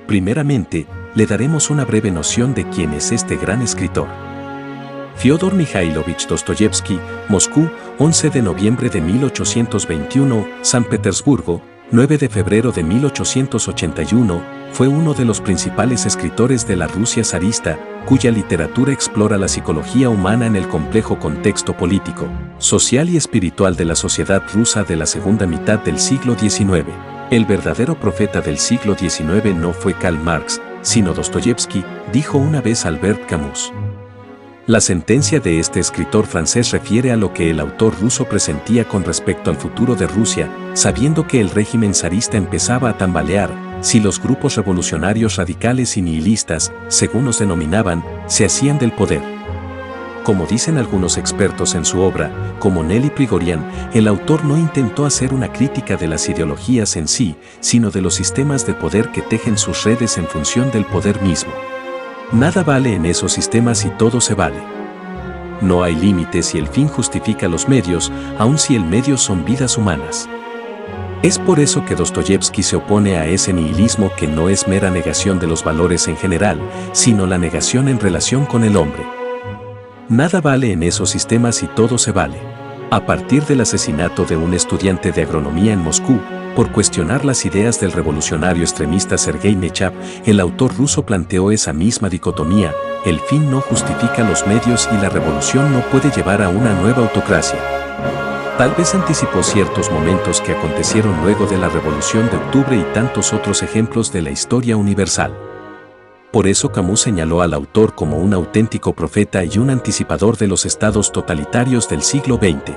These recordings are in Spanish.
Primeramente, le daremos una breve noción de quién es este gran escritor. Fyodor Mikhailovich Dostoyevsky, Moscú, 11 de noviembre de 1821, San Petersburgo, 9 de febrero de 1881, fue uno de los principales escritores de la Rusia zarista, cuya literatura explora la psicología humana en el complejo contexto político, social y espiritual de la sociedad rusa de la segunda mitad del siglo XIX. El verdadero profeta del siglo XIX no fue Karl Marx, sino Dostoyevsky, dijo una vez Albert Camus. La sentencia de este escritor francés refiere a lo que el autor ruso presentía con respecto al futuro de Rusia, sabiendo que el régimen zarista empezaba a tambalear, si los grupos revolucionarios radicales y nihilistas, según los denominaban, se hacían del poder. Como dicen algunos expertos en su obra, como Nelly Prigorian, el autor no intentó hacer una crítica de las ideologías en sí, sino de los sistemas de poder que tejen sus redes en función del poder mismo. Nada vale en esos sistemas y todo se vale. No hay límites si el fin justifica los medios, aun si el medio son vidas humanas. Es por eso que Dostoyevsky se opone a ese nihilismo que no es mera negación de los valores en general, sino la negación en relación con el hombre. Nada vale en esos sistemas y todo se vale. A partir del asesinato de un estudiante de agronomía en Moscú, por cuestionar las ideas del revolucionario extremista Sergei Nechayev, el autor ruso planteó esa misma dicotomía: el fin no justifica los medios y la revolución no puede llevar a una nueva autocracia. Tal vez anticipó ciertos momentos que acontecieron luego de la Revolución de Octubre y tantos otros ejemplos de la historia universal. Por eso Camus señaló al autor como un auténtico profeta y un anticipador de los estados totalitarios del siglo XX.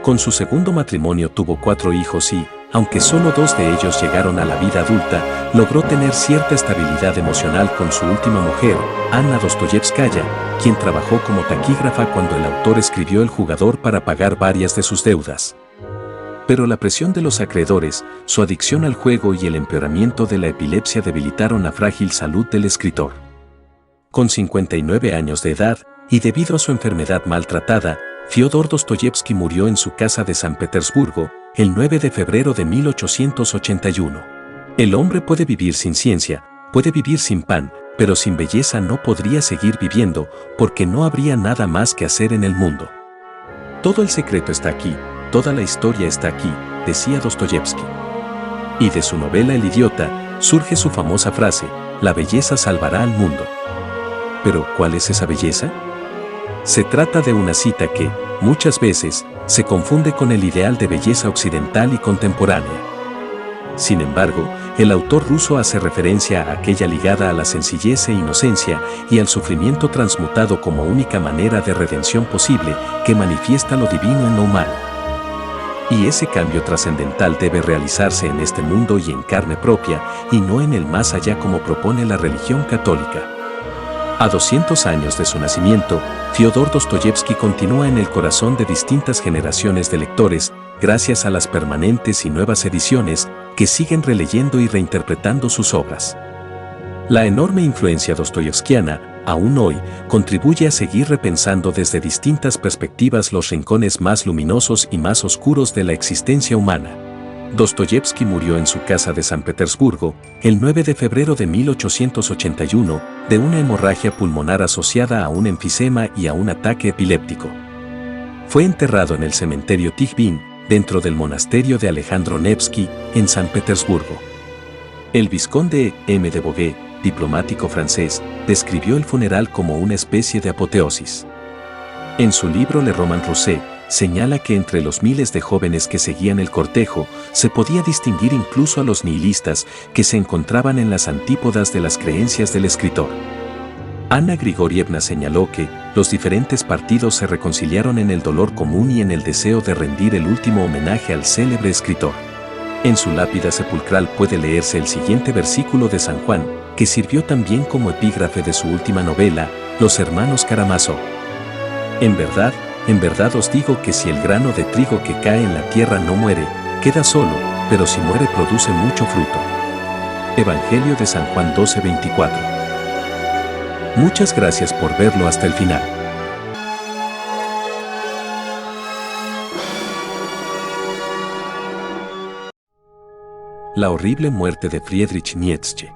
Con su segundo matrimonio tuvo 4 hijos y, aunque solo 2 de ellos llegaron a la vida adulta, logró tener cierta estabilidad emocional con su última mujer, Anna Dostoyevskaya, quien trabajó como taquígrafa cuando el autor escribió El jugador para pagar varias de sus deudas. Pero la presión de los acreedores, su adicción al juego y el empeoramiento de la epilepsia debilitaron la frágil salud del escritor. Con 59 años de edad, y debido a su enfermedad maltratada, Fyodor Dostoyevsky murió en su casa de San Petersburgo, el 9 de febrero de 1881. El hombre puede vivir sin ciencia, puede vivir sin pan, pero sin belleza no podría seguir viviendo, porque no habría nada más que hacer en el mundo. Todo el secreto está aquí, toda la historia está aquí, decía Dostoyevsky. Y de su novela El idiota, surge su famosa frase: la belleza salvará al mundo. Pero, ¿cuál es esa belleza? Se trata de una cita que, muchas veces, se confunde con el ideal de belleza occidental y contemporánea. Sin embargo, el autor ruso hace referencia a aquella ligada a la sencillez e inocencia y al sufrimiento transmutado como única manera de redención posible que manifiesta lo divino en lo humano. Y ese cambio trascendental debe realizarse en este mundo y en carne propia, y no en el más allá como propone la religión católica. A 200 años de su nacimiento, Fyodor Dostoyevsky continúa en el corazón de distintas generaciones de lectores, gracias a las permanentes y nuevas ediciones que siguen releyendo y reinterpretando sus obras. La enorme influencia dostoyevskiana, aún hoy, contribuye a seguir repensando desde distintas perspectivas los rincones más luminosos y más oscuros de la existencia humana. Dostoyevsky murió en su casa de San Petersburgo, el 9 de febrero de 1881, de una hemorragia pulmonar asociada a un enfisema y a un ataque epiléptico. Fue enterrado en el cementerio Tikhvin, dentro del monasterio de Alejandro Nevsky, en San Petersburgo. El vizconde M. de Bogué, diplomático francés, describió el funeral como una especie de apoteosis. En su libro Le Roman Rusé, señala que entre los miles de jóvenes que seguían el cortejo, se podía distinguir incluso a los nihilistas que se encontraban en las antípodas de las creencias del escritor. Anna Grigorievna señaló que los diferentes partidos se reconciliaron en el dolor común y en el deseo de rendir el último homenaje al célebre escritor. En su lápida sepulcral puede leerse el siguiente versículo de San Juan, que sirvió también como epígrafe de su última novela, Los hermanos Karamazov. En verdad os digo que si el grano de trigo que cae en la tierra no muere, queda solo, pero si muere produce mucho fruto. Evangelio de San Juan 12:24. Muchas gracias por verlo hasta el final. La horrible muerte de Friedrich Nietzsche.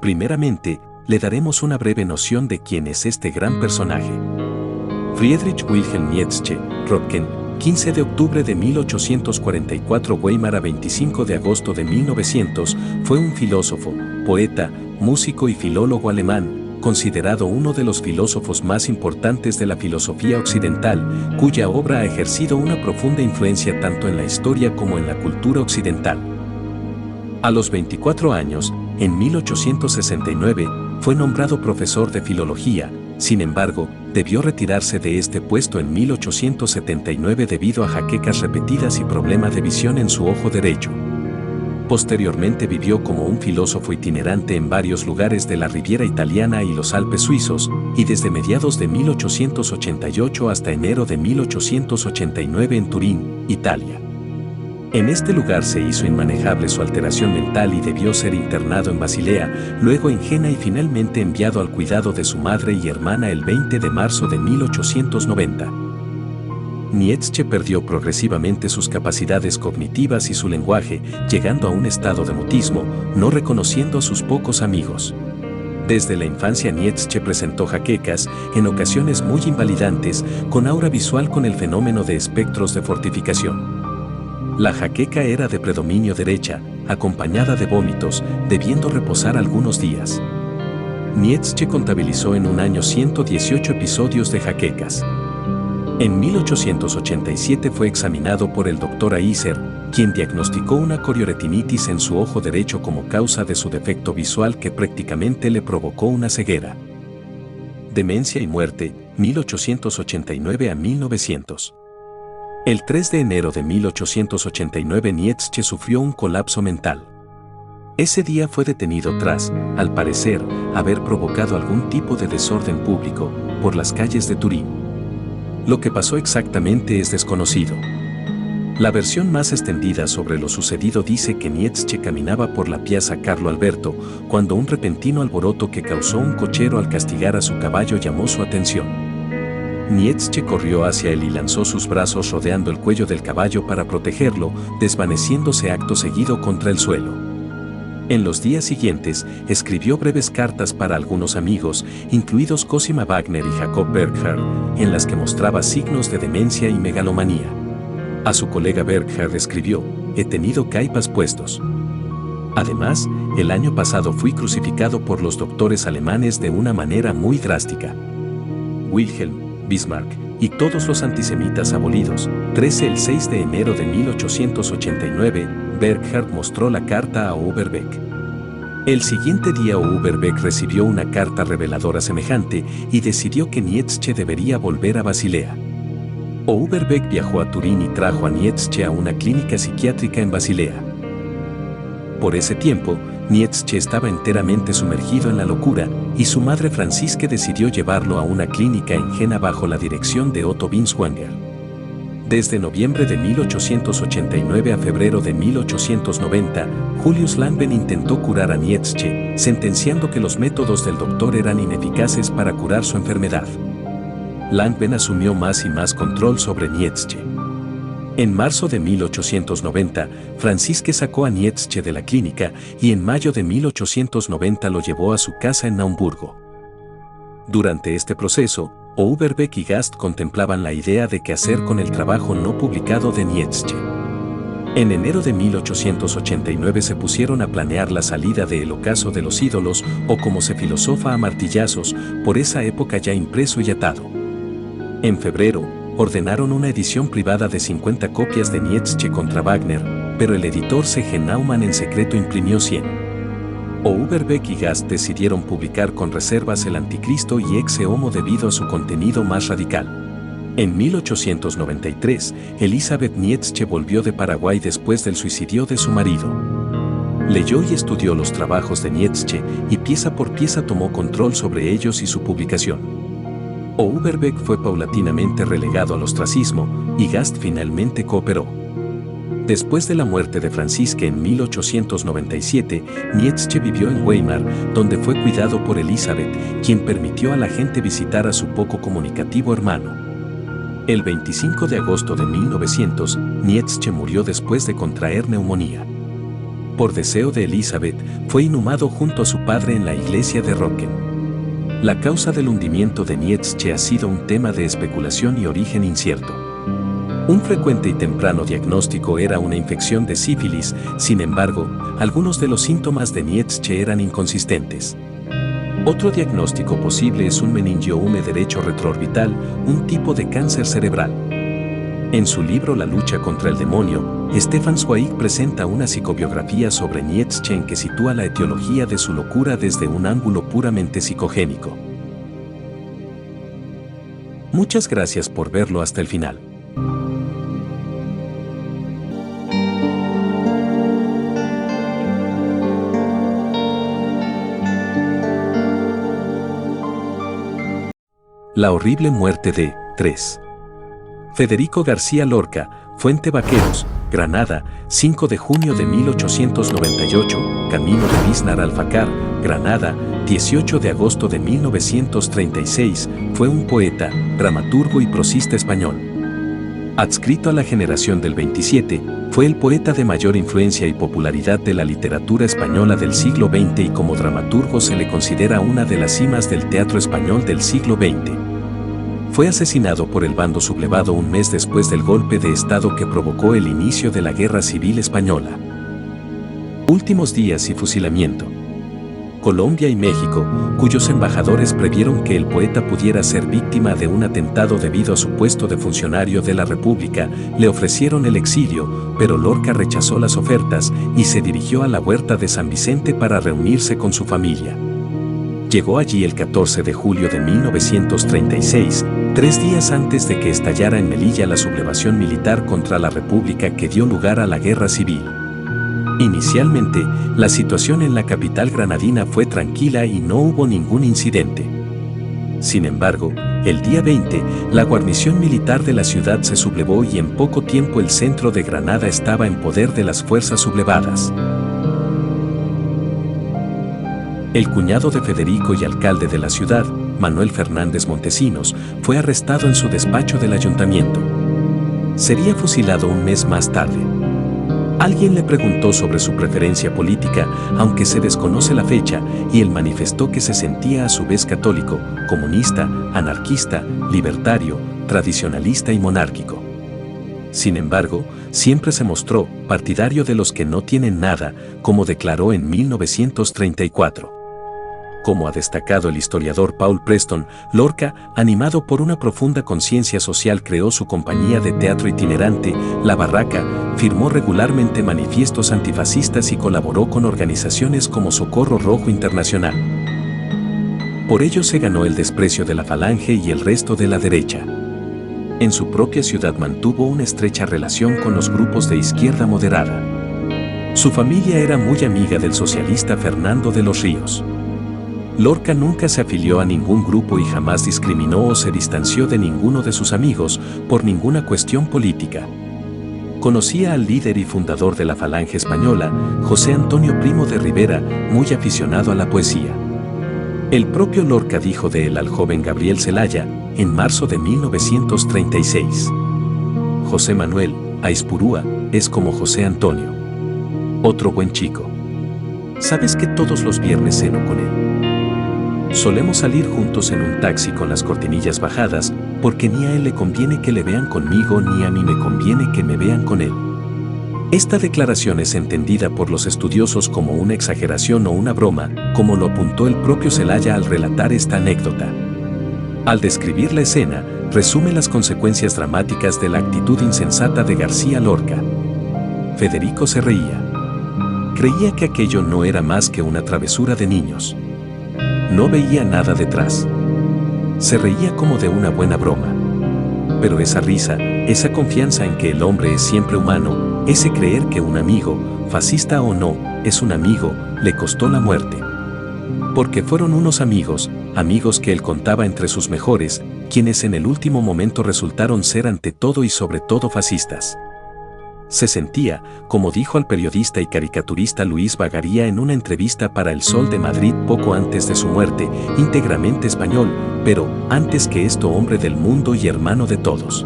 Primeramente, le daremos una breve noción de quién es este gran personaje. Friedrich Wilhelm Nietzsche, Röntgen, 15 de octubre de 1844, Weimar a 25 de agosto de 1900, fue un filósofo, poeta, músico y filólogo alemán, considerado uno de los filósofos más importantes de la filosofía occidental, cuya obra ha ejercido una profunda influencia tanto en la historia como en la cultura occidental. A los 24 años, en 1869, fue nombrado profesor de filología. Sin embargo, debió retirarse de este puesto en 1879 debido a jaquecas repetidas y problemas de visión en su ojo derecho. Posteriormente vivió como un filósofo itinerante en varios lugares de la Riviera italiana y los Alpes suizos, y desde mediados de 1888 hasta enero de 1889 en Turín, Italia. En este lugar se hizo inmanejable su alteración mental y debió ser internado en Basilea, luego en Jena y finalmente enviado al cuidado de su madre y hermana el 20 de marzo de 1890. Nietzsche perdió progresivamente sus capacidades cognitivas y su lenguaje, llegando a un estado de mutismo, no reconociendo a sus pocos amigos. Desde la infancia Nietzsche presentó jaquecas, en ocasiones muy invalidantes, con aura visual con el fenómeno de espectros de fortificación. La jaqueca era de predominio derecha, acompañada de vómitos, debiendo reposar algunos días. Nietzsche contabilizó en un año 118 episodios de jaquecas. En 1887 fue examinado por el Dr. Aiser, quien diagnosticó una corioretinitis en su ojo derecho como causa de su defecto visual que prácticamente le provocó una ceguera. Demencia y muerte, 1889 a 1900. El 3 de enero de 1889 Nietzsche sufrió un colapso mental. Ese día fue detenido tras, al parecer, haber provocado algún tipo de desorden público por las calles de Turín. Lo que pasó exactamente es desconocido. La versión más extendida sobre lo sucedido dice que Nietzsche caminaba por la Piazza Carlo Alberto cuando un repentino alboroto que causó un cochero al castigar a su caballo llamó su atención. Nietzsche corrió hacia él y lanzó sus brazos rodeando el cuello del caballo para protegerlo, desvaneciéndose acto seguido contra el suelo. En los días siguientes, escribió breves cartas para algunos amigos, incluidos Cosima Wagner y Jacob Burckhardt, en las que mostraba signos de demencia y megalomanía. A su colega Burckhardt escribió: «He tenido caipas puestos. Además, el año pasado fui crucificado por los doctores alemanes de una manera muy drástica». Wilhelm, Bismarck y todos los antisemitas abolidos. 13 El 6 de enero de 1889, Burckhardt mostró la carta a Overbeck. El siguiente día Overbeck recibió una carta reveladora semejante y decidió que Nietzsche debería volver a Basilea. Overbeck viajó a Turín y trajo a Nietzsche a una clínica psiquiátrica en Basilea. Por ese tiempo, Nietzsche estaba enteramente sumergido en la locura, y su madre Franziske decidió llevarlo a una clínica en Jena bajo la dirección de Otto Binswanger. Desde noviembre de 1889 a febrero de 1890, Julius Langbehn intentó curar a Nietzsche, sentenciando que los métodos del doctor eran ineficaces para curar su enfermedad. Langbehn asumió más y más control sobre Nietzsche. En marzo de 1890, Franziske sacó a Nietzsche de la clínica y en mayo de 1890 lo llevó a su casa en Naumburgo. Durante este proceso, Overbeck y Gast contemplaban la idea de qué hacer con el trabajo no publicado de Nietzsche. En enero de 1889 se pusieron a planear la salida de El ocaso de los ídolos, o como se filosofa a martillazos, por esa época ya impreso y atado. En febrero, ordenaron una edición privada de 50 copias de Nietzsche contra Wagner, pero el editor C.G. Naumann en secreto imprimió 100. Overbeck y Gast decidieron publicar con reservas El Anticristo y Ecce Homo debido a su contenido más radical. En 1893, Elisabeth Nietzsche volvió de Paraguay después del suicidio de su marido. Leyó y estudió los trabajos de Nietzsche y pieza por pieza tomó control sobre ellos y su publicación. Overbeck fue paulatinamente relegado al ostracismo y Gast finalmente cooperó. Después de la muerte de Franziske en 1897, Nietzsche vivió en Weimar, donde fue cuidado por Elisabeth, quien permitió a la gente visitar a su poco comunicativo hermano. El 25 de agosto de 1900, Nietzsche murió después de contraer neumonía. por deseo de Elizabeth, fue inhumado junto a su padre en la iglesia de Rocken. La causa del hundimiento de Nietzsche ha sido un tema de especulación y origen incierto. Un frecuente y temprano diagnóstico era una infección de sífilis, sin embargo, algunos de los síntomas de Nietzsche eran inconsistentes. Otro diagnóstico posible es un meningioma derecho retroorbital, un tipo de cáncer cerebral. En su libro La lucha contra el demonio, Stefan Zweig presenta una psicobiografía sobre Nietzsche en que sitúa la etiología de su locura desde un ángulo puramente psicogénico. Muchas gracias por verlo hasta el final. La horrible muerte de 3. Federico García Lorca, Fuente Vaqueros, Granada, 5 de junio de 1898, Camino de Biznar Alfacar, Granada, 18 de agosto de 1936, fue un poeta, dramaturgo y prosista español. Adscrito a la generación del 27, fue el poeta de mayor influencia y popularidad de la literatura española del siglo XX y como dramaturgo se le considera una de las cimas del teatro español del siglo XX. Fue asesinado por el bando sublevado un mes después del golpe de Estado que provocó el inicio de la Guerra Civil Española. Últimos días y fusilamiento. Colombia y México, cuyos embajadores previeron que el poeta pudiera ser víctima de un atentado debido a su puesto de funcionario de la República, le ofrecieron el exilio, pero Lorca rechazó las ofertas y se dirigió a la Huerta de San Vicente para reunirse con su familia. Llegó allí el 14 de julio de 1936, 3 días antes de que estallara en Melilla la sublevación militar contra la República que dio lugar a la Guerra Civil. Inicialmente, la situación en la capital granadina fue tranquila y no hubo ningún incidente. Sin embargo, el día 20, la guarnición militar de la ciudad se sublevó y en poco tiempo el centro de Granada estaba en poder de las fuerzas sublevadas. El cuñado de Federico y alcalde de la ciudad, Manuel Fernández Montesinos, fue arrestado en su despacho del ayuntamiento. Sería fusilado un mes más tarde. Alguien le preguntó sobre su preferencia política, aunque se desconoce la fecha, y él manifestó que se sentía a su vez católico, comunista, anarquista, libertario, tradicionalista y monárquico. Sin embargo, siempre se mostró partidario de los que no tienen nada, como declaró en 1934. Como ha destacado el historiador Paul Preston, Lorca, animado por una profunda conciencia social, creó su compañía de teatro itinerante, La Barraca, firmó regularmente manifiestos antifascistas y colaboró con organizaciones como Socorro Rojo Internacional. Por ello se ganó el desprecio de la Falange y el resto de la derecha. En su propia ciudad mantuvo una estrecha relación con los grupos de izquierda moderada. Su familia era muy amiga del socialista Fernando de los Ríos. Lorca nunca se afilió a ningún grupo y jamás discriminó o se distanció de ninguno de sus amigos por ninguna cuestión política. Conocía al líder y fundador de la Falange Española, José Antonio Primo de Rivera, muy aficionado a la poesía. El propio Lorca dijo de él al joven Gabriel Celaya, en marzo de 1936. José Manuel Aizpurúa es como José Antonio. Otro buen chico. ¿Sabes que todos los viernes ceno con él? Solemos salir juntos en un taxi con las cortinillas bajadas, porque ni a él le conviene que le vean conmigo ni a mí me conviene que me vean con él. Esta declaración es entendida por los estudiosos como una exageración o una broma, como lo apuntó el propio Celaya al relatar esta anécdota. Al describir la escena, resume las consecuencias dramáticas de la actitud insensata de García Lorca. Federico se reía. Creía que aquello no era más que una travesura de niños. No veía nada detrás. Se reía como de una buena broma. Pero esa risa, esa confianza en que el hombre es siempre humano, ese creer que un amigo, fascista o no, es un amigo, le costó la muerte. Porque fueron unos amigos que él contaba entre sus mejores, quienes en el último momento resultaron ser ante todo y sobre todo fascistas. Se sentía, como dijo al periodista y caricaturista Luis Bagaría en una entrevista para El Sol de Madrid poco antes de su muerte, íntegramente español, pero, antes que esto, hombre del mundo y hermano de todos.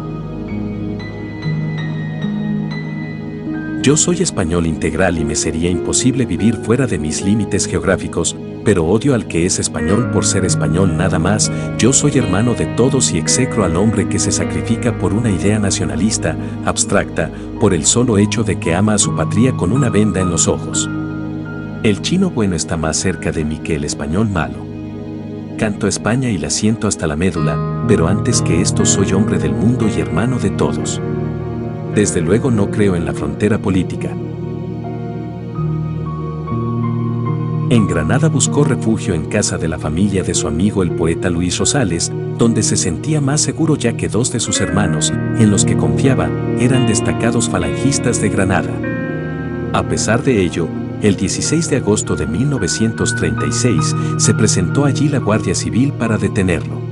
Yo soy español integral y me sería imposible vivir fuera de mis límites geográficos, pero odio al que es español por ser español nada más. Yo soy hermano de todos y execro al hombre que se sacrifica por una idea nacionalista, abstracta, por el solo hecho de que ama a su patria con una venda en los ojos. El chino bueno está más cerca de mí que el español malo. Canto a España y la siento hasta la médula, pero antes que esto soy hombre del mundo y hermano de todos. Desde luego no creo en la frontera política. En Granada buscó refugio en casa de la familia de su amigo el poeta Luis Rosales, donde se sentía más seguro ya que dos de sus hermanos, en los que confiaba, eran destacados falangistas de Granada. A pesar de ello, el 16 de agosto de 1936 se presentó allí la Guardia Civil para detenerlo.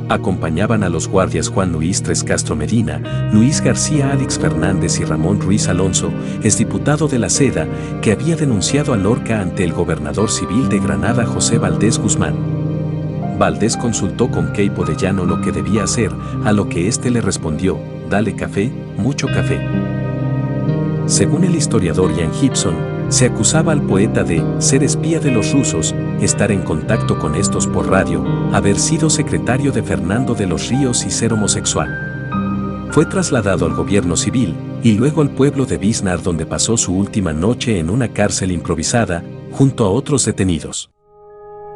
Acompañaban a los guardias Juan Luis Tres Castro Medina, Luis García Álix Fernández y Ramón Ruiz Alonso, exdiputado de la Seda, que había denunciado a Lorca ante el gobernador civil de Granada José Valdés Guzmán. Valdés consultó con Queipo de Llano lo que debía hacer, a lo que éste le respondió: dale café, mucho café. Según el historiador Ian Gibson, se acusaba al poeta de ser espía de los rusos, estar en contacto con estos por radio, haber sido secretario de Fernando de los Ríos y ser homosexual. Fue trasladado al gobierno civil y luego al pueblo de Biznar, donde pasó su última noche en una cárcel improvisada, junto a otros detenidos.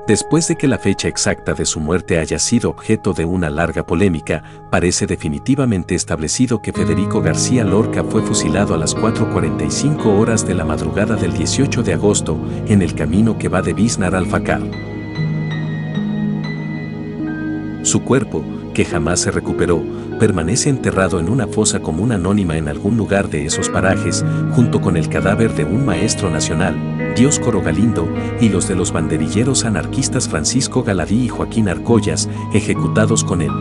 Después de que la fecha exacta de su muerte haya sido objeto de una larga polémica, parece definitivamente establecido que Federico García Lorca fue fusilado a las 4:45 horas de la madrugada del 18 de agosto, en el camino que va de Biznar al Facar. Su cuerpo, que jamás se recuperó, permanece enterrado en una fosa común anónima en algún lugar de esos parajes, junto con el cadáver de un maestro nacional, Dioscoro Galindo, y los de los banderilleros anarquistas Francisco Galadí y Joaquín Arcollas, ejecutados con él.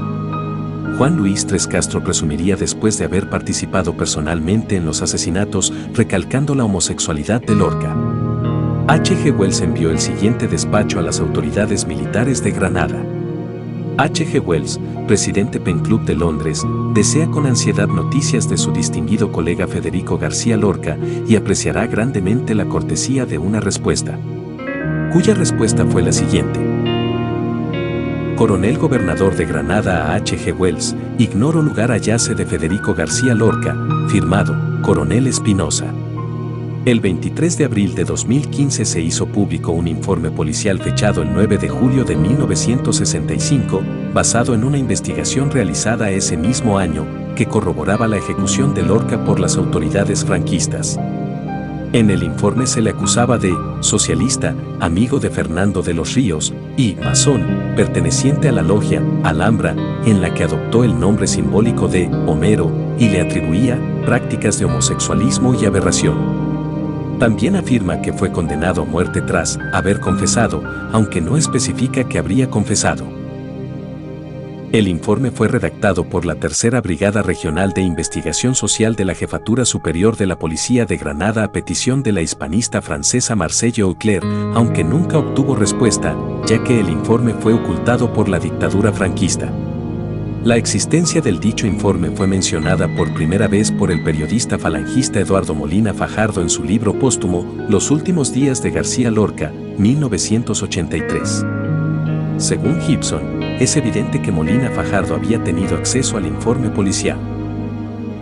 Juan Luis Tres Castro presumiría después de haber participado personalmente en los asesinatos, recalcando la homosexualidad de Lorca. H. G. Wells envió el siguiente despacho a las autoridades militares de Granada. H. G. Wells, presidente Pen Club de Londres, desea con ansiedad noticias de su distinguido colega Federico García Lorca y apreciará grandemente la cortesía de una respuesta. Cuya respuesta fue la siguiente. Coronel Gobernador de Granada a H. G. Wells, ignoro lugar hallace de Federico García Lorca, firmado, Coronel Espinosa. El 23 de abril de 2015 se hizo público un informe policial fechado el 9 de julio de 1965, basado en una investigación realizada ese mismo año, que corroboraba la ejecución de Lorca por las autoridades franquistas. En el informe se le acusaba de socialista, amigo de Fernando de los Ríos, y masón, perteneciente a la logia Alhambra, en la que adoptó el nombre simbólico de Homero, y le atribuía prácticas de homosexualismo y aberración. También afirma que fue condenado a muerte tras haber confesado, aunque no especifica que habría confesado. El informe fue redactado por la Tercera Brigada Regional de Investigación Social de la Jefatura Superior de la Policía de Granada a petición de la hispanista francesa Marcelle Auclair, aunque nunca obtuvo respuesta, ya que el informe fue ocultado por la dictadura franquista. La existencia del dicho informe fue mencionada por primera vez por el periodista falangista Eduardo Molina Fajardo en su libro póstumo Los últimos días de García Lorca, 1983. Según Gibson, es evidente que Molina Fajardo había tenido acceso al informe policial.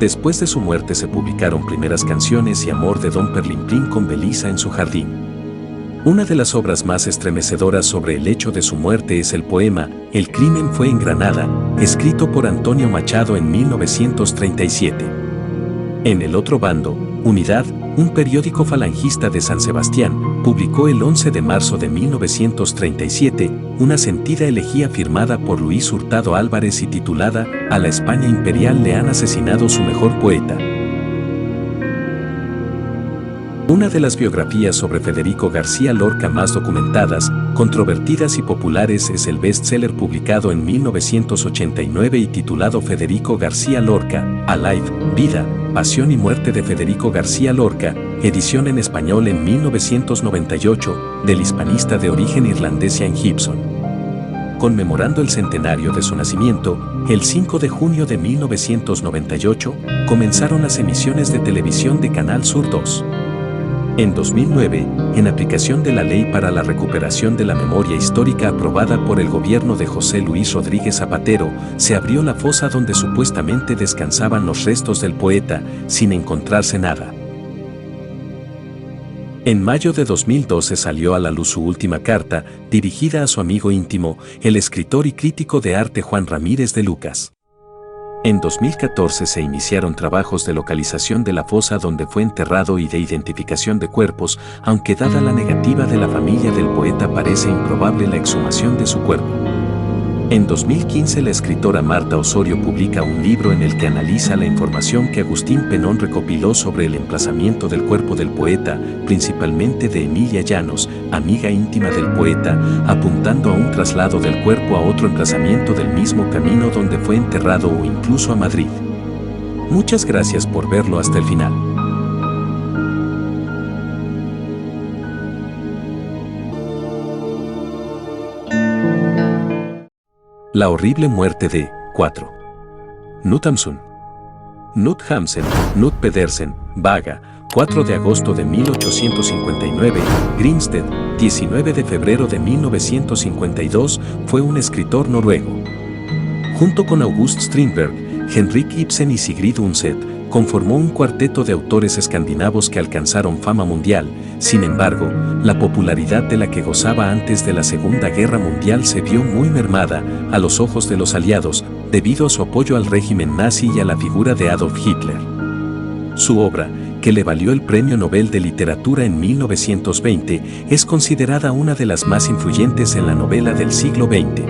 Después de su muerte se publicaron Primeras Canciones y Amor de Don Perlimplín con Belisa en su jardín. Una de las obras más estremecedoras sobre el hecho de su muerte es el poema El crimen fue en Granada, escrito por Antonio Machado en 1937. En el otro bando, Unidad, un periódico falangista de San Sebastián, publicó el 11 de marzo de 1937 una sentida elegía firmada por Luis Hurtado Álvarez y titulada A la España imperial le han asesinado su mejor poeta. Una de las biografías sobre Federico García Lorca más documentadas, controvertidas y populares es el bestseller publicado en 1989 y titulado Federico García Lorca, Alive, Vida, Pasión y Muerte de Federico García Lorca, edición en español en 1998, del hispanista de origen irlandés Ian Gibson. conmemorando el centenario de su nacimiento, el 5 de junio de 1998, comenzaron las emisiones de televisión de Canal Sur 2. En 2009, en aplicación de la Ley para la Recuperación de la Memoria Histórica aprobada por el gobierno de José Luis Rodríguez Zapatero, se abrió la fosa donde supuestamente descansaban los restos del poeta, sin encontrarse nada. En mayo de 2012 salió a la luz su última carta, dirigida a su amigo íntimo, el escritor y crítico de arte Juan Ramírez de Lucas. En 2014 se iniciaron trabajos de localización de la fosa donde fue enterrado y de identificación de cuerpos, aunque dada la negativa de la familia del poeta parece improbable la exhumación de su cuerpo. En 2015 la escritora Marta Osorio publica un libro en el que analiza la información que Agustín Penón recopiló sobre el emplazamiento del cuerpo del poeta, principalmente de Emilia Llanos, amiga íntima del poeta, apuntando a un traslado del cuerpo a otro emplazamiento del mismo camino donde fue enterrado o incluso a Madrid. Muchas gracias por verlo hasta el final. La horrible muerte de 4. Knut Hamsun. Knut Hamsun, Knut Pedersen, Vaga, 4 de agosto de 1859, Grimsted, 19 de febrero de 1952, fue un escritor noruego. Junto con August Strindberg, Henrik Ibsen y Sigrid Undset, conformó un cuarteto de autores escandinavos que alcanzaron fama mundial. Sin embargo, la popularidad de la que gozaba antes de la Segunda Guerra Mundial se vio muy mermada a los ojos de los aliados, debido a su apoyo al régimen nazi y a la figura de Adolf Hitler. Su obra, que le valió el Premio Nobel de Literatura en 1920, es considerada una de las más influyentes en la novela del siglo XX.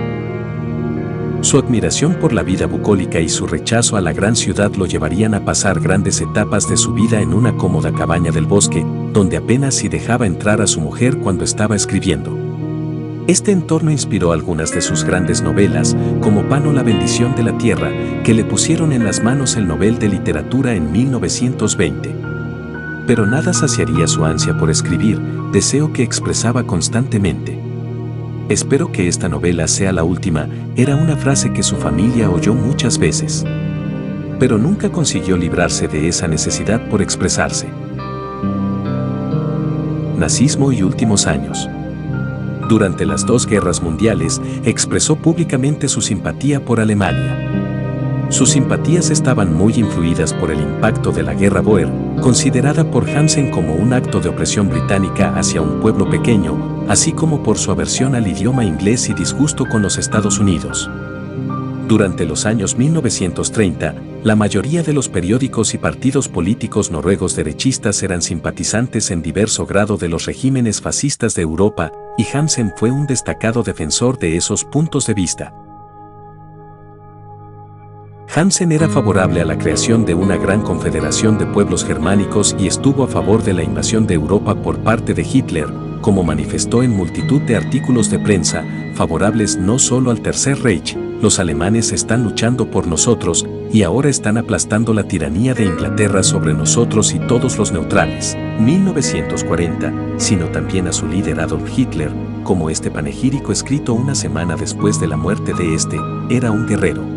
Su admiración por la vida bucólica y su rechazo a la gran ciudad lo llevarían a pasar grandes etapas de su vida en una cómoda cabaña del bosque, donde apenas si dejaba entrar a su mujer cuando estaba escribiendo. Este entorno inspiró algunas de sus grandes novelas, como Pan o La bendición de la tierra, que le pusieron en las manos el Nobel de Literatura en 1920. Pero nada saciaría su ansia por escribir, deseo que expresaba constantemente. Espero que esta novela sea la última, era una frase que su familia oyó muchas veces. Pero nunca consiguió librarse de esa necesidad por expresarse. Nazismo y últimos años. Durante las dos guerras mundiales, expresó públicamente su simpatía por Alemania. Sus simpatías estaban muy influidas por el impacto de la Guerra Bóer, considerada por Hamsun como un acto de opresión británica hacia un pueblo pequeño, así como por su aversión al idioma inglés y disgusto con los Estados Unidos. Durante los años 1930, la mayoría de los periódicos y partidos políticos noruegos derechistas eran simpatizantes en diverso grado de los regímenes fascistas de Europa, y Hamsun fue un destacado defensor de esos puntos de vista. Hamsun era favorable a la creación de una gran confederación de pueblos germánicos y estuvo a favor de la invasión de Europa por parte de Hitler, como manifestó en multitud de artículos de prensa, favorables no solo al Tercer Reich. Los alemanes están luchando por nosotros, y ahora están aplastando la tiranía de Inglaterra sobre nosotros y todos los neutrales. 1940, sino también a su líder Adolf Hitler, como este panegírico escrito una semana después de la muerte de este, era un guerrero.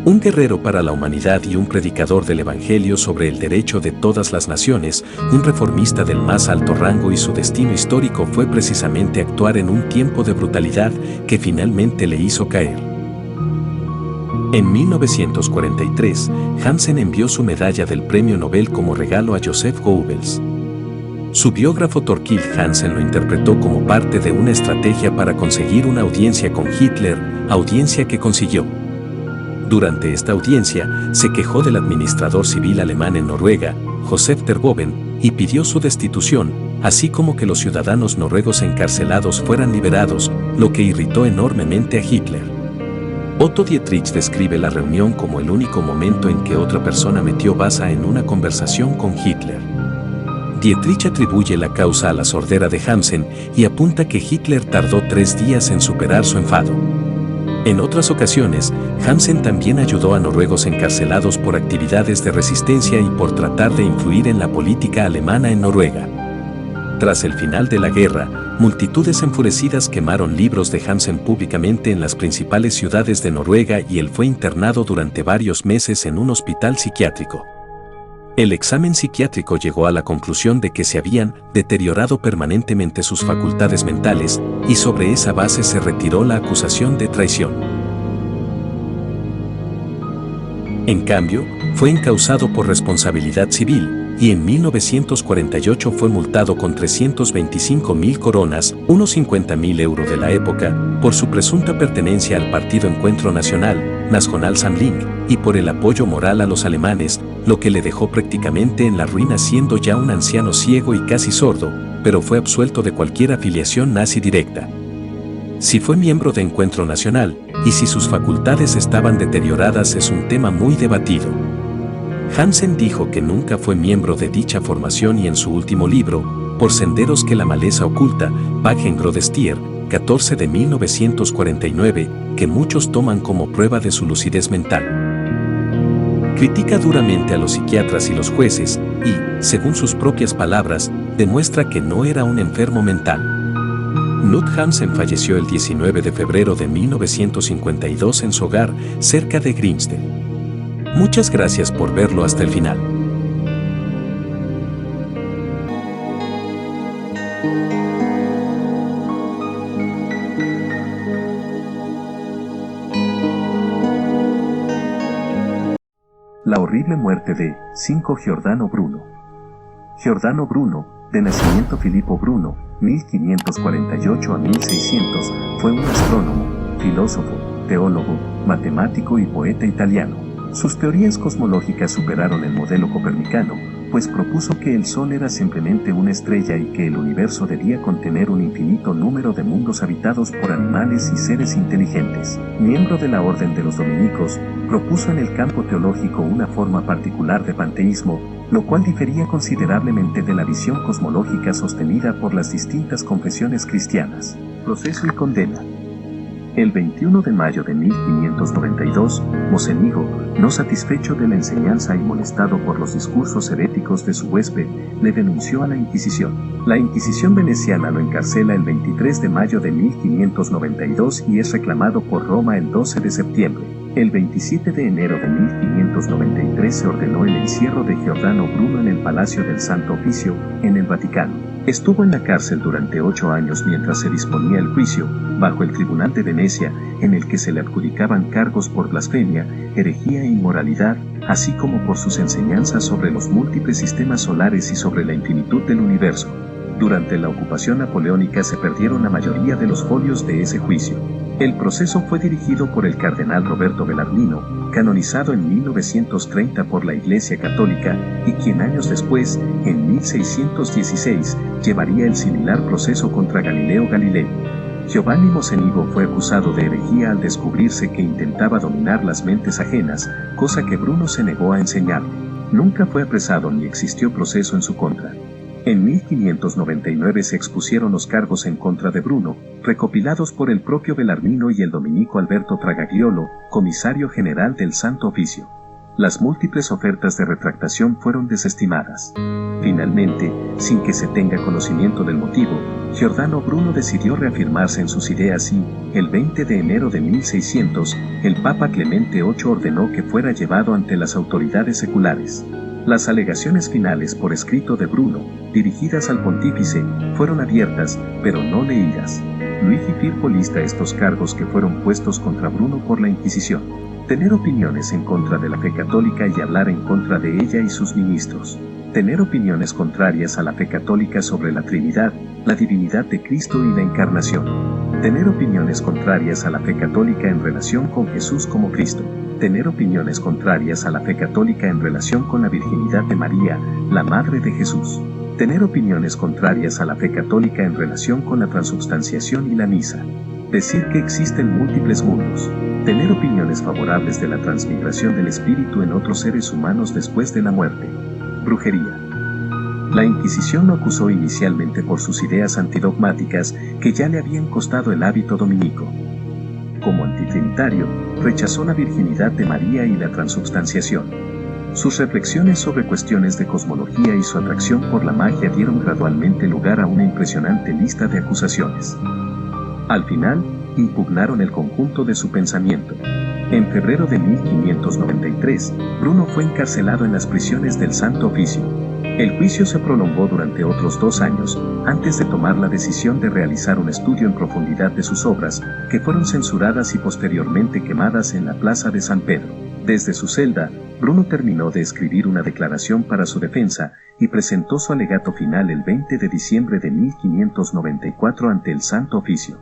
Un guerrero para la humanidad y un predicador del Evangelio sobre el derecho de todas las naciones, un reformista del más alto rango, y su destino histórico fue precisamente actuar en un tiempo de brutalidad que finalmente le hizo caer. En 1943, Hamsun envió su medalla del Premio Nobel como regalo a Joseph Goebbels. Su biógrafo Thorkild Hansen lo interpretó como parte de una estrategia para conseguir una audiencia con Hitler, audiencia que consiguió. Durante esta audiencia, se quejó del administrador civil alemán en Noruega, Josef Terboven, y pidió su destitución, así como que los ciudadanos noruegos encarcelados fueran liberados, lo que irritó enormemente a Hitler. Otto Dietrich describe la reunión como el único momento en que otra persona metió baza en una conversación con Hitler. Dietrich atribuye la causa a la sordera de Hamsun y apunta que Hitler tardó 3 días en superar su enfado. En otras ocasiones, Hamsun también ayudó a noruegos encarcelados por actividades de resistencia y por tratar de influir en la política alemana en Noruega. Tras el final de la guerra, multitudes enfurecidas quemaron libros de Hansen públicamente en las principales ciudades de Noruega y él fue internado durante varios meses en un hospital psiquiátrico. El examen psiquiátrico llegó a la conclusión de que se habían deteriorado permanentemente sus facultades mentales y sobre esa base se retiró la acusación de traición. En cambio, fue encausado por responsabilidad civil y en 1948 fue multado con 325.000 coronas, unos 50.000 euros de la época, por su presunta pertenencia al Partido Encuentro Nacional, National Samling, y por el apoyo moral a los alemanes, lo que le dejó prácticamente en la ruina siendo ya un anciano ciego y casi sordo, pero fue absuelto de cualquier afiliación nazi directa. Si fue miembro de Encuentro Nacional, y si sus facultades estaban deterioradas es un tema muy debatido. Hansen dijo que nunca fue miembro de dicha formación y en su último libro, Por senderos que la maleza oculta, Bagen Grodestier, 14 de 1949, que muchos toman como prueba de su lucidez mental. Critica duramente a los psiquiatras y los jueces y, según sus propias palabras, demuestra que no era un enfermo mental. Knut Hansen falleció el 19 de febrero de 1952 en su hogar, cerca de Grimsted. Muchas gracias por verlo hasta el final. La horrible muerte de 5 Giordano Bruno. Giordano Bruno, de nacimiento Filippo Bruno, 1548 a 1600, fue un astrónomo, filósofo, teólogo, matemático y poeta italiano. Sus teorías cosmológicas superaron el modelo copernicano, pues propuso que el Sol era simplemente una estrella y que el universo debía contener un infinito número de mundos habitados por animales y seres inteligentes. Miembro de la Orden de los Dominicos, propuso en el campo teológico una forma particular de panteísmo, lo cual difería considerablemente de la visión cosmológica sostenida por las distintas confesiones cristianas. Proceso y condena. El 21 de mayo de 1592, Mocenigo, no satisfecho de la enseñanza y molestado por los discursos heréticos de su huésped, le denunció a la Inquisición. La Inquisición veneciana lo encarcela el 23 de mayo de 1592 y es reclamado por Roma el 12 de septiembre. El 27 de enero de 1593 se ordenó el encierro de Giordano Bruno en el Palacio del Santo Oficio, en el Vaticano. Estuvo en la cárcel durante 8 años mientras se disponía el juicio, bajo el Tribunal de Venecia, en el que se le adjudicaban cargos por blasfemia, herejía e inmoralidad, así como por sus enseñanzas sobre los múltiples sistemas solares y sobre la infinitud del universo. Durante la ocupación napoleónica se perdieron la mayoría de los folios de ese juicio. El proceso fue dirigido por el cardenal Roberto Bellarmino, canonizado en 1930 por la Iglesia Católica, y quien años después, en 1616, llevaría el similar proceso contra Galileo Galilei. Giovanni Mocenigo fue acusado de herejía al descubrirse que intentaba dominar las mentes ajenas, cosa que Bruno se negó a enseñarle. Nunca fue apresado ni existió proceso en su contra. En 1599 se expusieron los cargos en contra de Bruno, recopilados por el propio Bellarmino y el dominico Alberto Tragagliolo, comisario general del Santo Oficio. Las múltiples ofertas de retractación fueron desestimadas. Finalmente, sin que se tenga conocimiento del motivo, Giordano Bruno decidió reafirmarse en sus ideas y, el 20 de enero de 1600, el Papa Clemente VIII ordenó que fuera llevado ante las autoridades seculares. Las alegaciones finales por escrito de Bruno, dirigidas al pontífice, fueron abiertas, pero no leídas. Luigi Firpo lista estos cargos que fueron puestos contra Bruno por la Inquisición: tener opiniones en contra de la fe católica y hablar en contra de ella y sus ministros; tener opiniones contrarias a la fe católica sobre la Trinidad, la divinidad de Cristo y la Encarnación; tener opiniones contrarias a la fe católica en relación con Jesús como Cristo; tener opiniones contrarias a la fe católica en relación con la virginidad de María, la Madre de Jesús; tener opiniones contrarias a la fe católica en relación con la transubstanciación y la misa; decir que existen múltiples mundos; tener opiniones favorables de la transmigración del espíritu en otros seres humanos después de la muerte; brujería. La Inquisición lo acusó inicialmente por sus ideas antidogmáticas que ya le habían costado el hábito dominico. Como antitrinitario, rechazó la virginidad de María y la transubstanciación. Sus reflexiones sobre cuestiones de cosmología y su atracción por la magia dieron gradualmente lugar a una impresionante lista de acusaciones. Al final, impugnaron el conjunto de su pensamiento. En febrero de 1593, Bruno fue encarcelado en las prisiones del Santo Oficio. El juicio se prolongó durante otros 2 años, antes de tomar la decisión de realizar un estudio en profundidad de sus obras, que fueron censuradas y posteriormente quemadas en la plaza de San Pedro. Desde su celda, Bruno terminó de escribir una declaración para su defensa, y presentó su alegato final el 20 de diciembre de 1594 ante el Santo Oficio.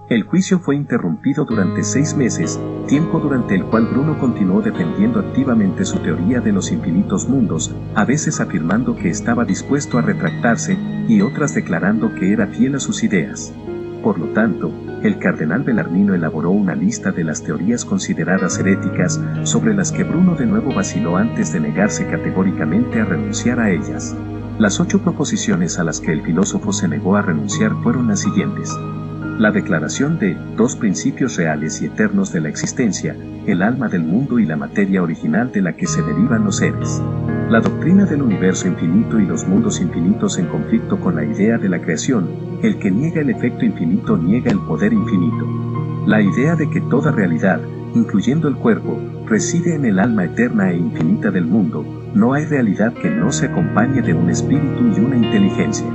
El juicio fue interrumpido durante 6 meses, tiempo durante el cual Bruno continuó defendiendo activamente su teoría de los infinitos mundos, a veces afirmando que estaba dispuesto a retractarse, y otras declarando que era fiel a sus ideas. Por lo tanto, el cardenal Bellarmino elaboró una lista de las teorías consideradas heréticas, sobre las que Bruno de nuevo vaciló antes de negarse categóricamente a renunciar a ellas. Las 8 proposiciones a las que el filósofo se negó a renunciar fueron las siguientes: la declaración de 2 principios reales y eternos de la existencia, el alma del mundo y la materia original de la que se derivan los seres. La doctrina del universo infinito y los mundos infinitos en conflicto con la idea de la creación, el que niega el efecto infinito niega el poder infinito. La idea de que toda realidad, incluyendo el cuerpo, reside en el alma eterna e infinita del mundo, no hay realidad que no se acompañe de un espíritu y una inteligencia.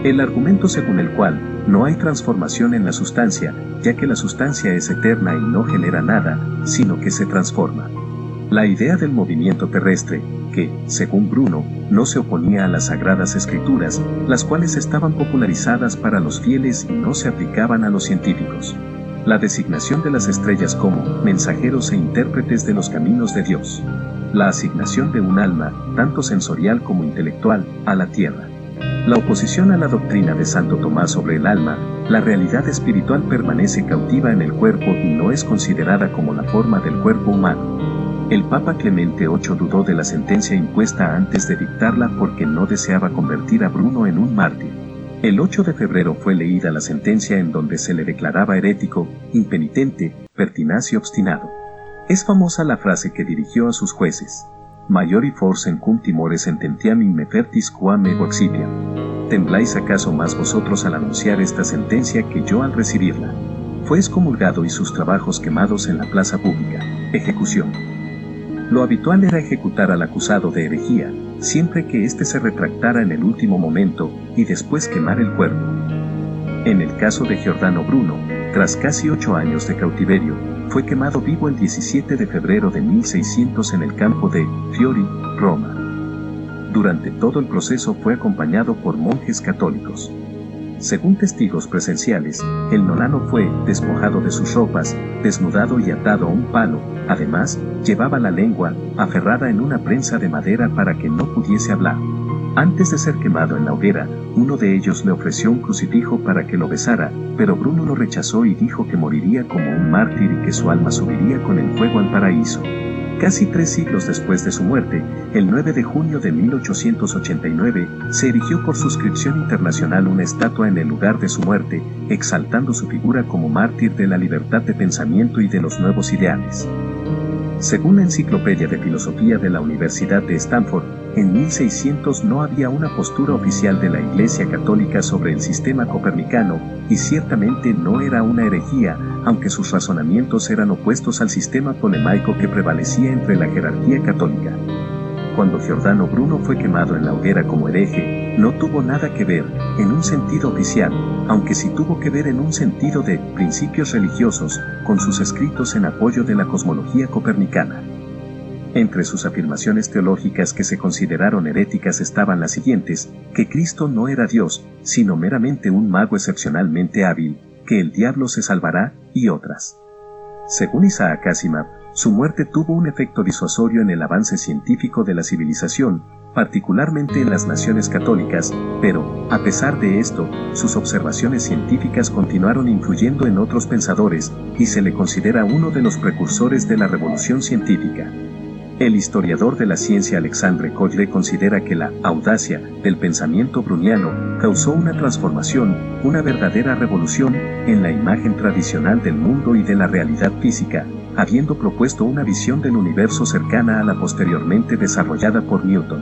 El argumento según el cual no hay transformación en la sustancia, ya que la sustancia es eterna y no genera nada, sino que se transforma. La idea del movimiento terrestre, que, según Bruno, no se oponía a las sagradas escrituras, las cuales estaban popularizadas para los fieles y no se aplicaban a los científicos. La designación de las estrellas como mensajeros e intérpretes de los caminos de Dios. La asignación de un alma, tanto sensorial como intelectual, a la tierra. La oposición a la doctrina de Santo Tomás sobre el alma, la realidad espiritual permanece cautiva en el cuerpo y no es considerada como la forma del cuerpo humano. El Papa Clemente VIII dudó de la sentencia impuesta antes de dictarla porque no deseaba convertir a Bruno en un mártir. El 8 de febrero fue leída la sentencia en donde se le declaraba herético, impenitente, pertinaz y obstinado. Es famosa la frase que dirigió a sus jueces: Maiori forcem cum timore sententiam in me fertis quam ego accipiam. ¿Tembláis acaso más vosotros al anunciar esta sentencia que yo al recibirla? Fue excomulgado y sus trabajos quemados en la plaza pública. Ejecución. Lo habitual era ejecutar al acusado de herejía, siempre que éste se retractara en el último momento, y después quemar el cuerpo. En el caso de Giordano Bruno, tras casi 8 años de cautiverio, fue quemado vivo el 17 de febrero de 1600 en el campo de Fiori, Roma. Durante todo el proceso fue acompañado por monjes católicos. Según testigos presenciales, el nonano fue despojado de sus ropas, desnudado y atado a un palo. Además, llevaba la lengua aferrada en una prensa de madera para que no pudiese hablar. Antes de ser quemado en la hoguera, uno de ellos le ofreció un crucifijo para que lo besara, pero Bruno lo rechazó y dijo que moriría como un mártir y que su alma subiría con el fuego al paraíso. Casi 3 siglos después de su muerte, el 9 de junio de 1889, se erigió por suscripción internacional una estatua en el lugar de su muerte, exaltando su figura como mártir de la libertad de pensamiento y de los nuevos ideales. Según la Enciclopedia de Filosofía de la Universidad de Stanford, en 1600 no había una postura oficial de la Iglesia Católica sobre el sistema copernicano, y ciertamente no era una herejía, aunque sus razonamientos eran opuestos al sistema tolemaico que prevalecía entre la jerarquía católica. Cuando Giordano Bruno fue quemado en la hoguera como hereje, no tuvo nada que ver, en un sentido oficial, aunque sí tuvo que ver en un sentido de principios religiosos, con sus escritos en apoyo de la cosmología copernicana. Entre sus afirmaciones teológicas que se consideraron heréticas estaban las siguientes: que Cristo no era Dios, sino meramente un mago excepcionalmente hábil, que el diablo se salvará, y otras. Según Isaac Asimov, su muerte tuvo un efecto disuasorio en el avance científico de la civilización, particularmente en las naciones católicas, pero, a pesar de esto, sus observaciones científicas continuaron influyendo en otros pensadores, y se le considera uno de los precursores de la revolución científica. El historiador de la ciencia Alexandre Kolle considera que la audacia del pensamiento bruniano causó una transformación, una verdadera revolución, en la imagen tradicional del mundo y de la realidad física, habiendo propuesto una visión del universo cercana a la posteriormente desarrollada por Newton.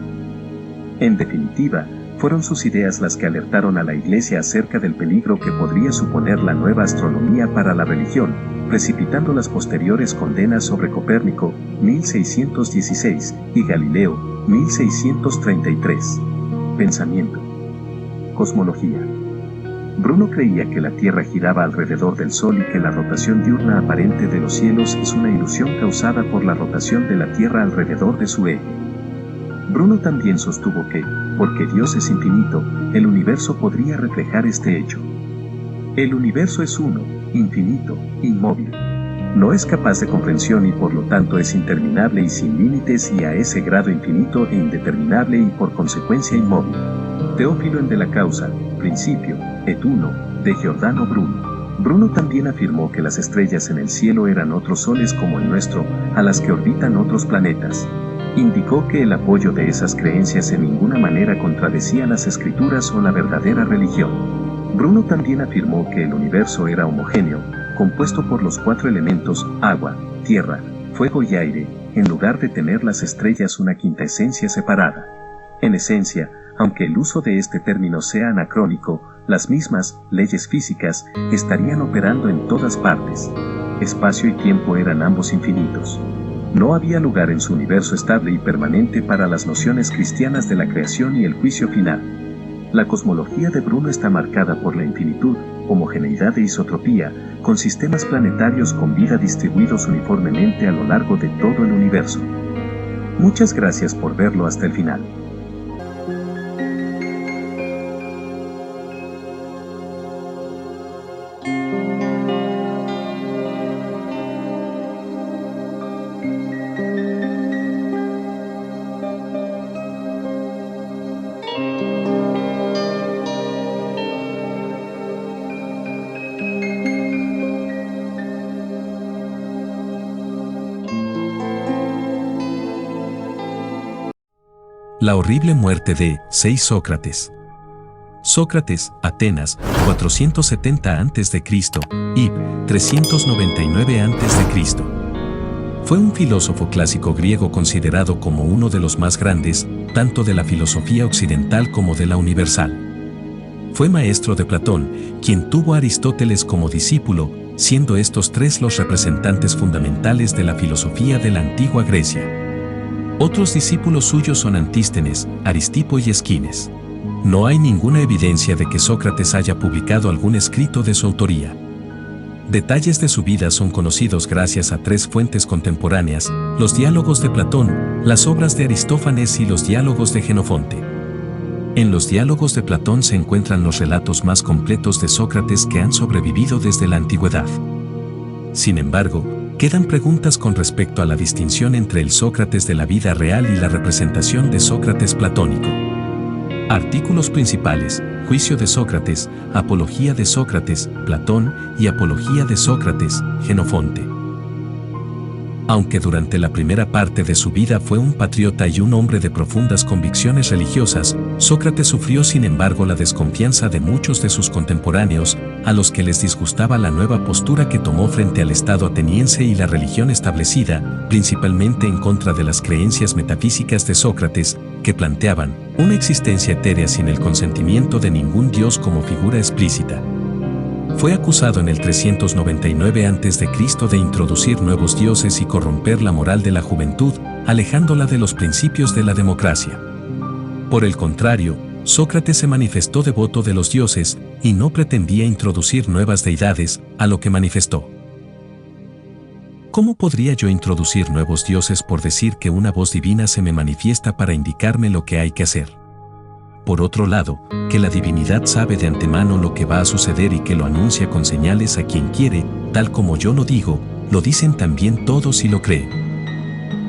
En definitiva, fueron sus ideas las que alertaron a la Iglesia acerca del peligro que podría suponer la nueva astronomía para la religión, precipitando las posteriores condenas sobre Copérnico, 1616, y Galileo, 1633. Pensamiento. Cosmología. Bruno creía que la Tierra giraba alrededor del Sol y que la rotación diurna aparente de los cielos es una ilusión causada por la rotación de la Tierra alrededor de su eje. Bruno también sostuvo que, porque Dios es infinito, el universo podría reflejar este hecho. El universo es uno, infinito, inmóvil. No es capaz de comprensión y por lo tanto es interminable y sin límites y a ese grado infinito e indeterminable y por consecuencia inmóvil. Teófilo en De la Causa, Principio, et Uno, de Giordano Bruno. Bruno también afirmó que las estrellas en el cielo eran otros soles como el nuestro, a las que orbitan otros planetas. Indicó que el apoyo de esas creencias en ninguna manera contradecía las escrituras o la verdadera religión. Bruno también afirmó que el universo era homogéneo, compuesto por los 4 elementos, agua, tierra, fuego y aire, en lugar de tener las estrellas una quinta esencia separada. En esencia, aunque el uso de este término sea anacrónico, las mismas leyes físicas estarían operando en todas partes. Espacio y tiempo eran ambos infinitos. No había lugar en su universo estable y permanente para las nociones cristianas de la creación y el juicio final. La cosmología de Bruno está marcada por la infinitud, homogeneidad e isotropía, con sistemas planetarios con vida distribuidos uniformemente a lo largo de todo el universo. Muchas gracias por verlo hasta el final. La horrible muerte de 6 Sócrates. Sócrates, Atenas, 470 a.C. y 399 a.C. Fue un filósofo clásico griego considerado como uno de los más grandes, tanto de la filosofía occidental como de la universal. Fue maestro de Platón, quien tuvo a Aristóteles como discípulo, siendo estos 3 los representantes fundamentales de la filosofía de la antigua Grecia. Otros discípulos suyos son Antístenes, Aristipo y Esquines. No hay ninguna evidencia de que Sócrates haya publicado algún escrito de su autoría. Detalles de su vida son conocidos gracias a 3 fuentes contemporáneas: los diálogos de Platón, las obras de Aristófanes y los diálogos de Jenofonte. En los diálogos de Platón se encuentran los relatos más completos de Sócrates que han sobrevivido desde la antigüedad. Sin embargo, quedan preguntas con respecto a la distinción entre el Sócrates de la vida real y la representación de Sócrates platónico. Artículos principales: Juicio de Sócrates, Apología de Sócrates, Platón y Apología de Sócrates, Jenofonte. Aunque durante la primera parte de su vida fue un patriota y un hombre de profundas convicciones religiosas, Sócrates sufrió sin embargo la desconfianza de muchos de sus contemporáneos, a los que les disgustaba la nueva postura que tomó frente al Estado ateniense y la religión establecida, principalmente en contra de las creencias metafísicas de Sócrates, que planteaban una existencia etérea sin el consentimiento de ningún dios como figura explícita. Fue acusado en el 399 a.C. de introducir nuevos dioses y corromper la moral de la juventud, alejándola de los principios de la democracia. Por el contrario, Sócrates se manifestó devoto de los dioses y no pretendía introducir nuevas deidades, a lo que manifestó: ¿cómo podría yo introducir nuevos dioses por decir que una voz divina se me manifiesta para indicarme lo que hay que hacer? Por otro lado, que la divinidad sabe de antemano lo que va a suceder y que lo anuncia con señales a quien quiere, tal como yo lo digo, lo dicen también todos y lo creen.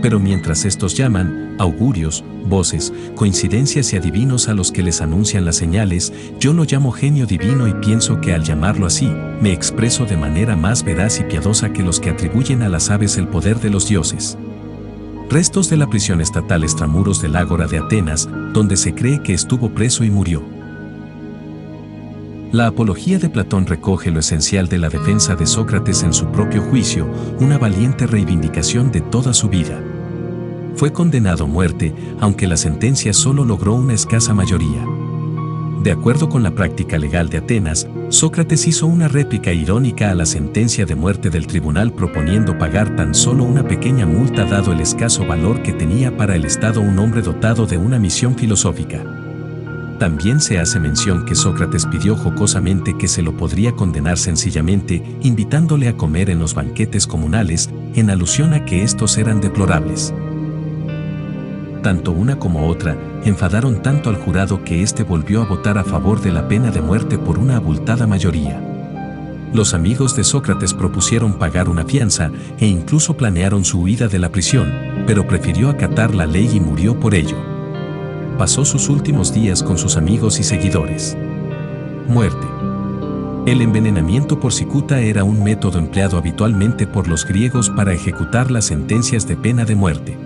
Pero mientras estos llaman augurios, voces, coincidencias y adivinos a los que les anuncian las señales, yo lo llamo genio divino y pienso que al llamarlo así, me expreso de manera más veraz y piadosa que los que atribuyen a las aves el poder de los dioses. Restos de la prisión estatal extramuros del Ágora de Atenas, donde se cree que estuvo preso y murió. La Apología de Platón recoge lo esencial de la defensa de Sócrates en su propio juicio, una valiente reivindicación de toda su vida. Fue condenado a muerte, aunque la sentencia solo logró una escasa mayoría. De acuerdo con la práctica legal de Atenas, Sócrates hizo una réplica irónica a la sentencia de muerte del tribunal proponiendo pagar tan solo una pequeña multa dado el escaso valor que tenía para el Estado un hombre dotado de una misión filosófica. También se hace mención que Sócrates pidió jocosamente que se lo podría condenar sencillamente, invitándole a comer en los banquetes comunales, en alusión a que estos eran deplorables. Tanto una como otra enfadaron tanto al jurado que éste volvió a votar a favor de la pena de muerte por una abultada mayoría. Los amigos de Sócrates propusieron pagar una fianza e incluso planearon su huida de la prisión, pero prefirió acatar la ley y murió por ello. Pasó sus últimos días con sus amigos y seguidores. Muerte. El envenenamiento por cicuta era un método empleado habitualmente por los griegos para ejecutar las sentencias de pena de muerte.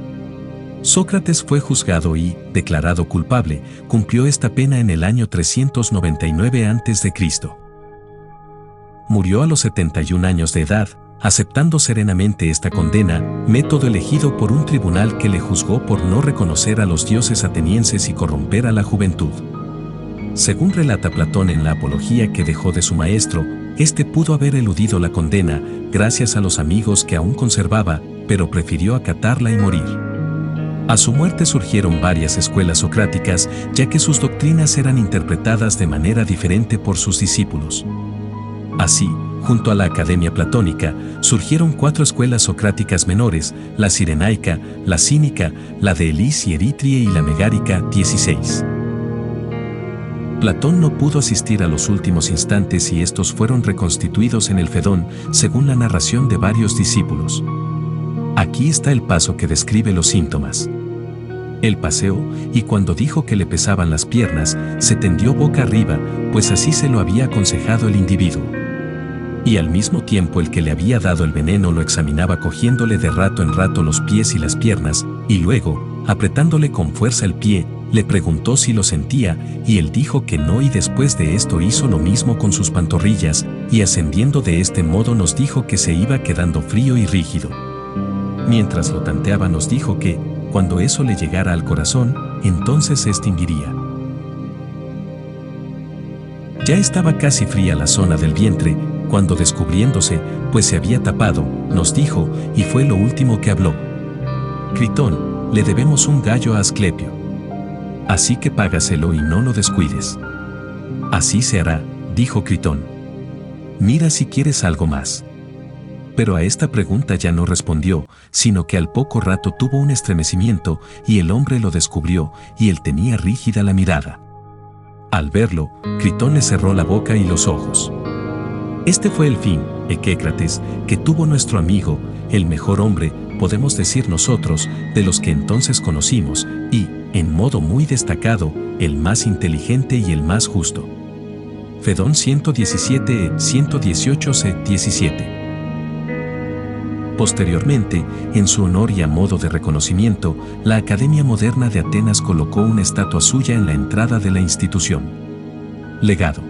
Sócrates fue juzgado y, declarado culpable, cumplió esta pena en el año 399 a.C. Murió a los 71 años de edad, aceptando serenamente esta condena, método elegido por un tribunal que le juzgó por no reconocer a los dioses atenienses y corromper a la juventud. Según relata Platón en la Apología que dejó de su maestro, este pudo haber eludido la condena, gracias a los amigos que aún conservaba, pero prefirió acatarla y morir. A su muerte surgieron varias escuelas socráticas, ya que sus doctrinas eran interpretadas de manera diferente por sus discípulos. Así, junto a la Academia Platónica, surgieron 4 escuelas socráticas menores: la Cirenaica, la Cínica, la de Elis y Eritrie y la Megárica, 16. Platón no pudo asistir a los últimos instantes y estos fueron reconstituidos en el Fedón, según la narración de varios discípulos. Aquí está el paso que describe los síntomas. Él paseó, y cuando dijo que le pesaban las piernas, se tendió boca arriba, pues así se lo había aconsejado el individuo. Y al mismo tiempo el que le había dado el veneno lo examinaba cogiéndole de rato en rato los pies y las piernas, y luego, apretándole con fuerza el pie, le preguntó si lo sentía, y él dijo que no, y después de esto hizo lo mismo con sus pantorrillas, y ascendiendo de este modo nos dijo que se iba quedando frío y rígido. Mientras lo tanteaba nos dijo que, cuando eso le llegara al corazón, entonces se extinguiría. Ya estaba casi fría la zona del vientre, cuando descubriéndose, pues se había tapado, nos dijo, y fue lo último que habló: Critón, le debemos un gallo a Asclepio. Así que págaselo y no lo descuides. Así se hará, dijo Critón. Mira si quieres algo más. Pero a esta pregunta ya no respondió, sino que al poco rato tuvo un estremecimiento, y el hombre lo descubrió, y él tenía rígida la mirada. Al verlo, Critón le cerró la boca y los ojos. Este fue el fin, Equécrates, que tuvo nuestro amigo, el mejor hombre, podemos decir nosotros, de los que entonces conocimos, y, en modo muy destacado, el más inteligente y el más justo. Fedón 117, 118, 17. Posteriormente, en su honor y a modo de reconocimiento, la Academia Moderna de Atenas colocó una estatua suya en la entrada de la institución. Legado.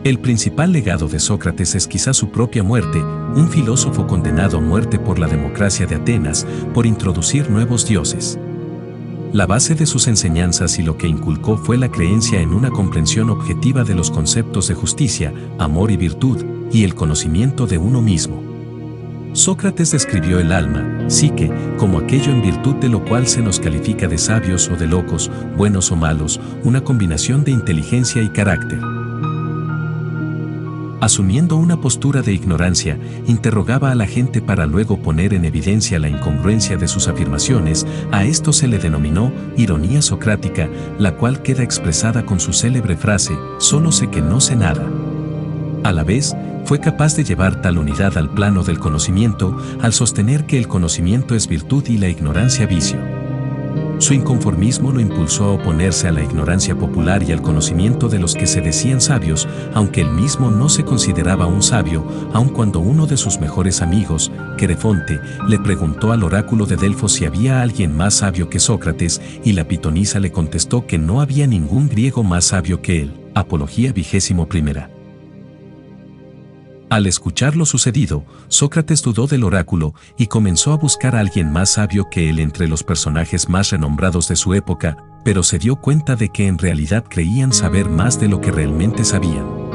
El principal legado de Sócrates es quizá su propia muerte, un filósofo condenado a muerte por la democracia de Atenas, por introducir nuevos dioses. La base de sus enseñanzas y lo que inculcó fue la creencia en una comprensión objetiva de los conceptos de justicia, amor y virtud, y el conocimiento de uno mismo. Sócrates describió el alma, psique, como aquello en virtud de lo cual se nos califica de sabios o de locos, buenos o malos, una combinación de inteligencia y carácter. Asumiendo una postura de ignorancia, interrogaba a la gente para luego poner en evidencia la incongruencia de sus afirmaciones. A esto se le denominó ironía socrática, la cual queda expresada con su célebre frase: solo sé que no sé nada. A la vez, fue capaz de llevar tal unidad al plano del conocimiento, al sostener que el conocimiento es virtud y la ignorancia vicio. Su inconformismo lo impulsó a oponerse a la ignorancia popular y al conocimiento de los que se decían sabios, aunque él mismo no se consideraba un sabio, aun cuando uno de sus mejores amigos, Querefonte, le preguntó al oráculo de Delfos si había alguien más sabio que Sócrates, y la pitonisa le contestó que no había ningún griego más sabio que él. Apología 21. Al escuchar lo sucedido, Sócrates dudó del oráculo y comenzó a buscar a alguien más sabio que él entre los personajes más renombrados de su época, pero se dio cuenta de que en realidad creían saber más de lo que realmente sabían.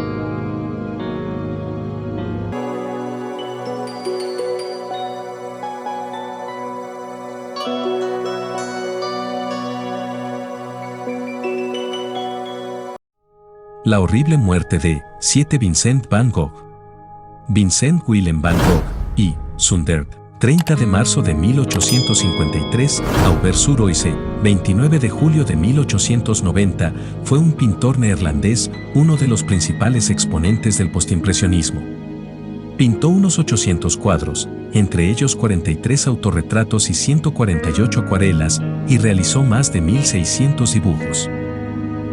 La horrible muerte de 7 Vincent van Gogh. Vincent Willem van Gogh y Zundert, 30 de marzo de 1853, Auvers-sur-Oise, 29 de julio de 1890, fue un pintor neerlandés, uno de los principales exponentes del postimpresionismo. Pintó unos 800 cuadros, entre ellos 43 autorretratos y 148 acuarelas, y realizó más de 1600 dibujos.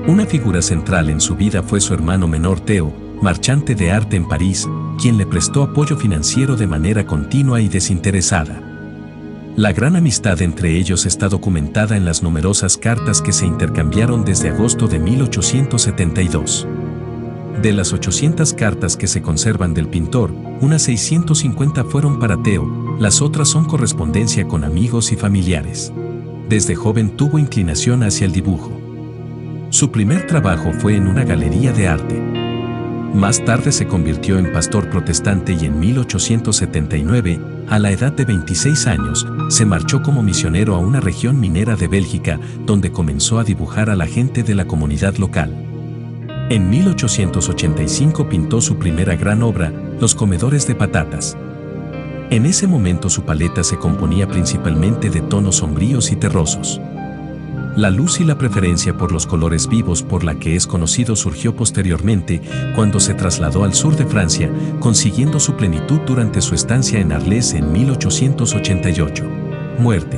Una figura central en su vida fue su hermano menor Theo, marchante de arte en París, quien le prestó apoyo financiero de manera continua y desinteresada. La gran amistad entre ellos está documentada en las numerosas cartas que se intercambiaron desde agosto de 1872. De las 800 cartas que se conservan del pintor, unas 650 fueron para Theo, las otras son correspondencia con amigos y familiares. Desde joven tuvo inclinación hacia el dibujo. Su primer trabajo fue en una galería de arte. Más tarde se convirtió en pastor protestante y en 1879, a la edad de 26 años, se marchó como misionero a una región minera de Bélgica, donde comenzó a dibujar a la gente de la comunidad local. En 1885 pintó su primera gran obra, Los comedores de patatas. En ese momento su paleta se componía principalmente de tonos sombríos y terrosos. La luz y la preferencia por los colores vivos por la que es conocido surgió posteriormente cuando se trasladó al sur de Francia, consiguiendo su plenitud durante su estancia en Arles en 1888. Muerte.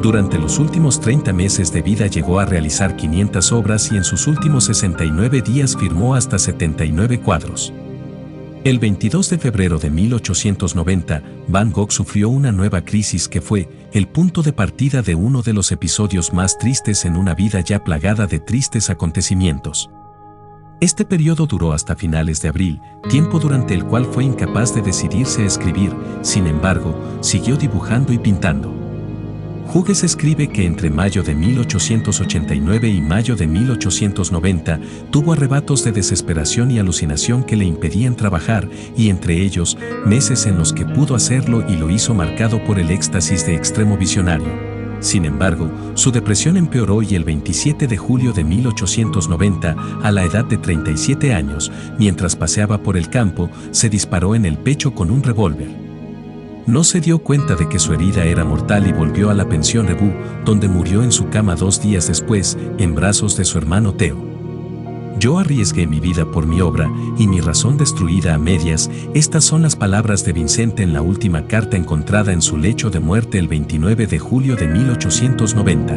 Durante los últimos 30 meses de vida llegó a realizar 500 obras y en sus últimos 69 días firmó hasta 79 cuadros. El 22 de febrero de 1890, Van Gogh sufrió una nueva crisis que fue el punto de partida de uno de los episodios más tristes en una vida ya plagada de tristes acontecimientos. Este periodo duró hasta finales de abril, tiempo durante el cual fue incapaz de decidirse a escribir, sin embargo, siguió dibujando y pintando. Hughes escribe que entre mayo de 1889 y mayo de 1890 tuvo arrebatos de desesperación y alucinación que le impedían trabajar, y entre ellos, meses en los que pudo hacerlo y lo hizo marcado por el éxtasis de extremo visionario. Sin embargo, su depresión empeoró y el 27 de julio de 1890, a la edad de 37 años, mientras paseaba por el campo, se disparó en el pecho con un revólver. No se dio cuenta de que su herida era mortal y volvió a la pensión Rebú, donde murió en su cama 2 días después, en brazos de su hermano Theo. Yo arriesgué mi vida por mi obra, y mi razón destruida a medias. Estas son las palabras de Vincent en la última carta encontrada en su lecho de muerte el 29 de julio de 1890.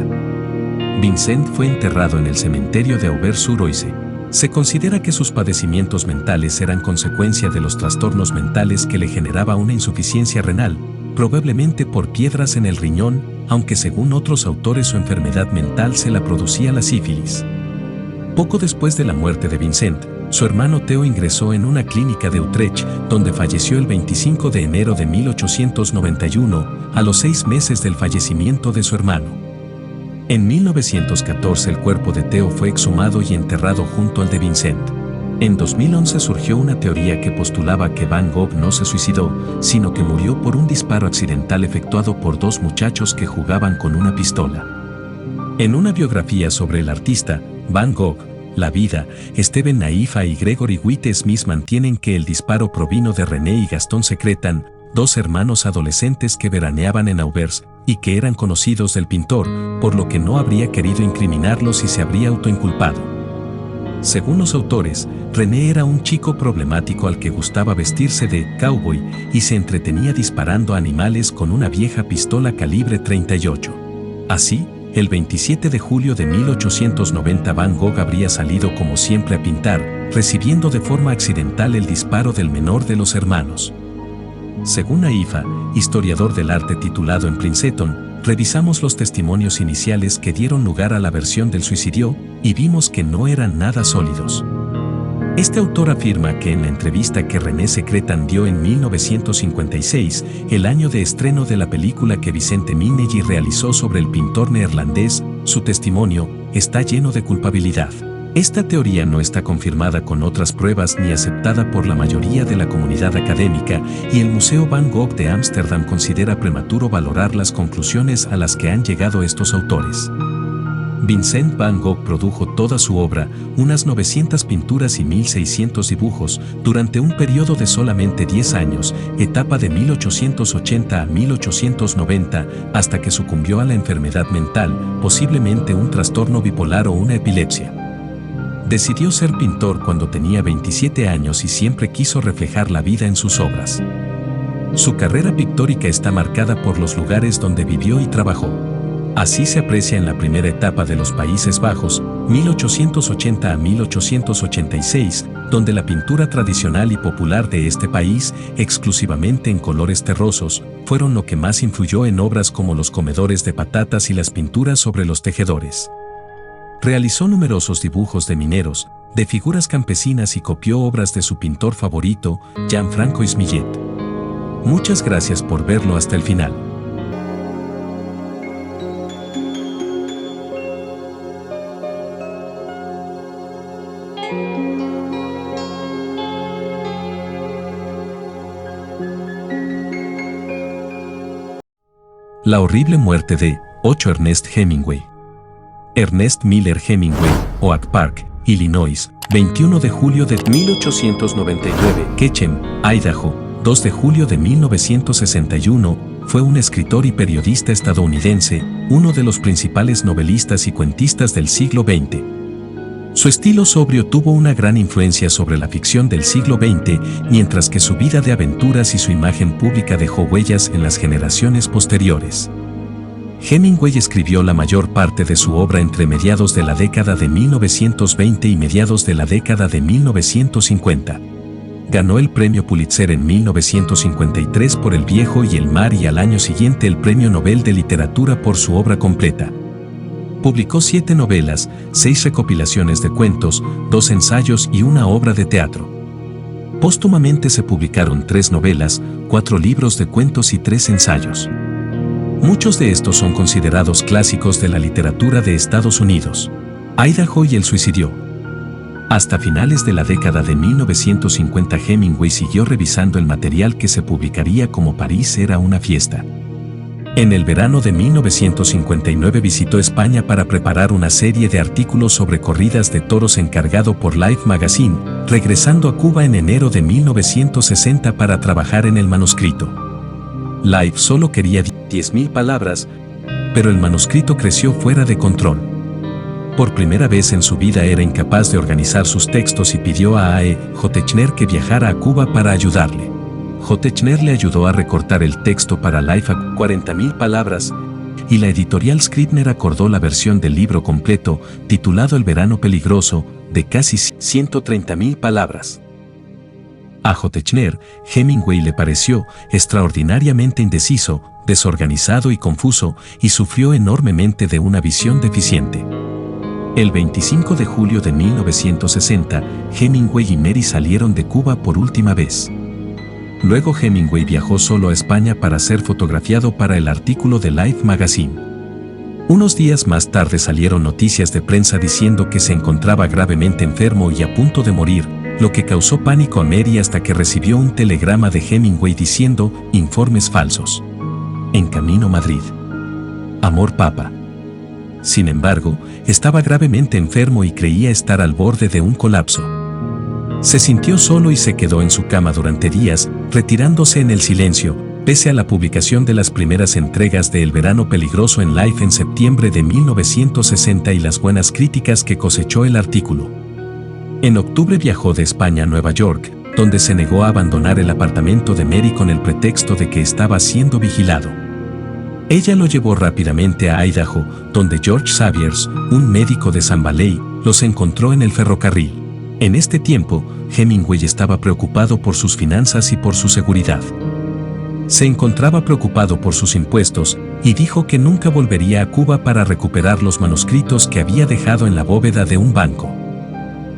Vincent fue enterrado en el cementerio de Auvers-sur-Oise. Se considera que sus padecimientos mentales eran consecuencia de los trastornos mentales que le generaba una insuficiencia renal, probablemente por piedras en el riñón, aunque según otros autores su enfermedad mental se la producía la sífilis. Poco después de la muerte de Vincent, su hermano Theo ingresó en una clínica de Utrecht, donde falleció el 25 de enero de 1891, a los 6 meses del fallecimiento de su hermano. En 1914 el cuerpo de Theo fue exhumado y enterrado junto al de Vincent. En 2011 surgió una teoría que postulaba que Van Gogh no se suicidó, sino que murió por un disparo accidental efectuado por 2 muchachos que jugaban con una pistola. En una biografía sobre el artista, Van Gogh, La vida, Steven Naifa y Gregory Witte Smith mantienen que el disparo provino de René y Gastón Secretan, 2 hermanos adolescentes que veraneaban en Auvers, y que eran conocidos del pintor, por lo que no habría querido incriminarlos y se habría autoinculpado. Según los autores, René era un chico problemático al que gustaba vestirse de cowboy y se entretenía disparando a animales con una vieja pistola calibre 38. Así, el 27 de julio de 1890 Van Gogh habría salido como siempre a pintar, recibiendo de forma accidental el disparo del menor de los hermanos. Según Naifa, historiador del arte titulado en Princeton, revisamos los testimonios iniciales que dieron lugar a la versión del suicidio y vimos que no eran nada sólidos. Este autor afirma que en la entrevista que René Secretan dio en 1956, el año de estreno de la película que Vicente Minnelli realizó sobre el pintor neerlandés, su testimonio está lleno de culpabilidad. Esta teoría no está confirmada con otras pruebas ni aceptada por la mayoría de la comunidad académica, y el Museo Van Gogh de Ámsterdam considera prematuro valorar las conclusiones a las que han llegado estos autores. Vincent Van Gogh produjo toda su obra, unas 900 pinturas y 1.600 dibujos, durante un periodo de solamente 10 años, etapa de 1880 a 1890, hasta que sucumbió a la enfermedad mental, posiblemente un trastorno bipolar o una epilepsia. Decidió ser pintor cuando tenía 27 años y siempre quiso reflejar la vida en sus obras. Su carrera pictórica está marcada por los lugares donde vivió y trabajó. Así se aprecia en la primera etapa de los Países Bajos, 1880 a 1886, donde la pintura tradicional y popular de este país, exclusivamente en colores terrosos, fueron lo que más influyó en obras como Los comedores de patatas y las pinturas sobre los tejedores. Realizó numerosos dibujos de mineros, de figuras campesinas y copió obras de su pintor favorito, Jean-François Millet. Muchas gracias por verlo hasta el final. La horrible muerte de 8 Ernest Hemingway. Ernest Miller Hemingway, Oak Park, Illinois, 21 de julio de 1899. Ketchum, Idaho, 2 de julio de 1961, fue un escritor y periodista estadounidense, uno de los principales novelistas y cuentistas del siglo XX. Su estilo sobrio tuvo una gran influencia sobre la ficción del siglo XX, mientras que su vida de aventuras y su imagen pública dejó huellas en las generaciones posteriores. Hemingway escribió la mayor parte de su obra entre mediados de la década de 1920 y mediados de la década de 1950. Ganó el premio Pulitzer en 1953 por El viejo y el mar y al año siguiente el Premio Nobel de Literatura por su obra completa. Publicó 7 novelas, 6 recopilaciones de cuentos, 2 ensayos y una obra de teatro. Póstumamente se publicaron 3 novelas, 4 libros de cuentos y 3 ensayos. Muchos de estos son considerados clásicos de la literatura de Estados Unidos. Idaho y el suicidio. Hasta finales de la década de 1950 Hemingway siguió revisando el material que se publicaría como París era una fiesta. En el verano de 1959 visitó España para preparar una serie de artículos sobre corridas de toros encargado por Life Magazine, regresando a Cuba en enero de 1960 para trabajar en el manuscrito. Life solo quería 10.000 palabras, pero el manuscrito creció fuera de control. Por primera vez en su vida era incapaz de organizar sus textos y pidió a A. E. Hotechner que viajara a Cuba para ayudarle. Hotechner le ayudó a recortar el texto para Life a 40.000 palabras, y la editorial Scribner acordó la versión del libro completo, titulado El verano peligroso, de casi 130.000 palabras. A Hotechner, Hemingway le pareció extraordinariamente indeciso, desorganizado y confuso, y sufrió enormemente de una visión deficiente. El 25 de julio de 1960, Hemingway y Mary salieron de Cuba por última vez. Luego Hemingway viajó solo a España para ser fotografiado para el artículo de Life Magazine. Unos días más tarde salieron noticias de prensa diciendo que se encontraba gravemente enfermo y a punto de morir, lo que causó pánico a Mary hasta que recibió un telegrama de Hemingway diciendo informes falsos. En camino a Madrid. Amor Papa. Sin embargo, estaba gravemente enfermo y creía estar al borde de un colapso. Se sintió solo y se quedó en su cama durante días, retirándose en el silencio, pese a la publicación de las primeras entregas de El verano peligroso en Life en septiembre de 1960 y las buenas críticas que cosechó el artículo. En octubre viajó de España a Nueva York, donde se negó a abandonar el apartamento de Mary con el pretexto de que estaba siendo vigilado. Ella lo llevó rápidamente a Idaho, donde George Saviers, un médico de San Valley, los encontró en el ferrocarril. En este tiempo, Hemingway estaba preocupado por sus finanzas y por su seguridad. Se encontraba preocupado por sus impuestos, y dijo que nunca volvería a Cuba para recuperar los manuscritos que había dejado en la bóveda de un banco.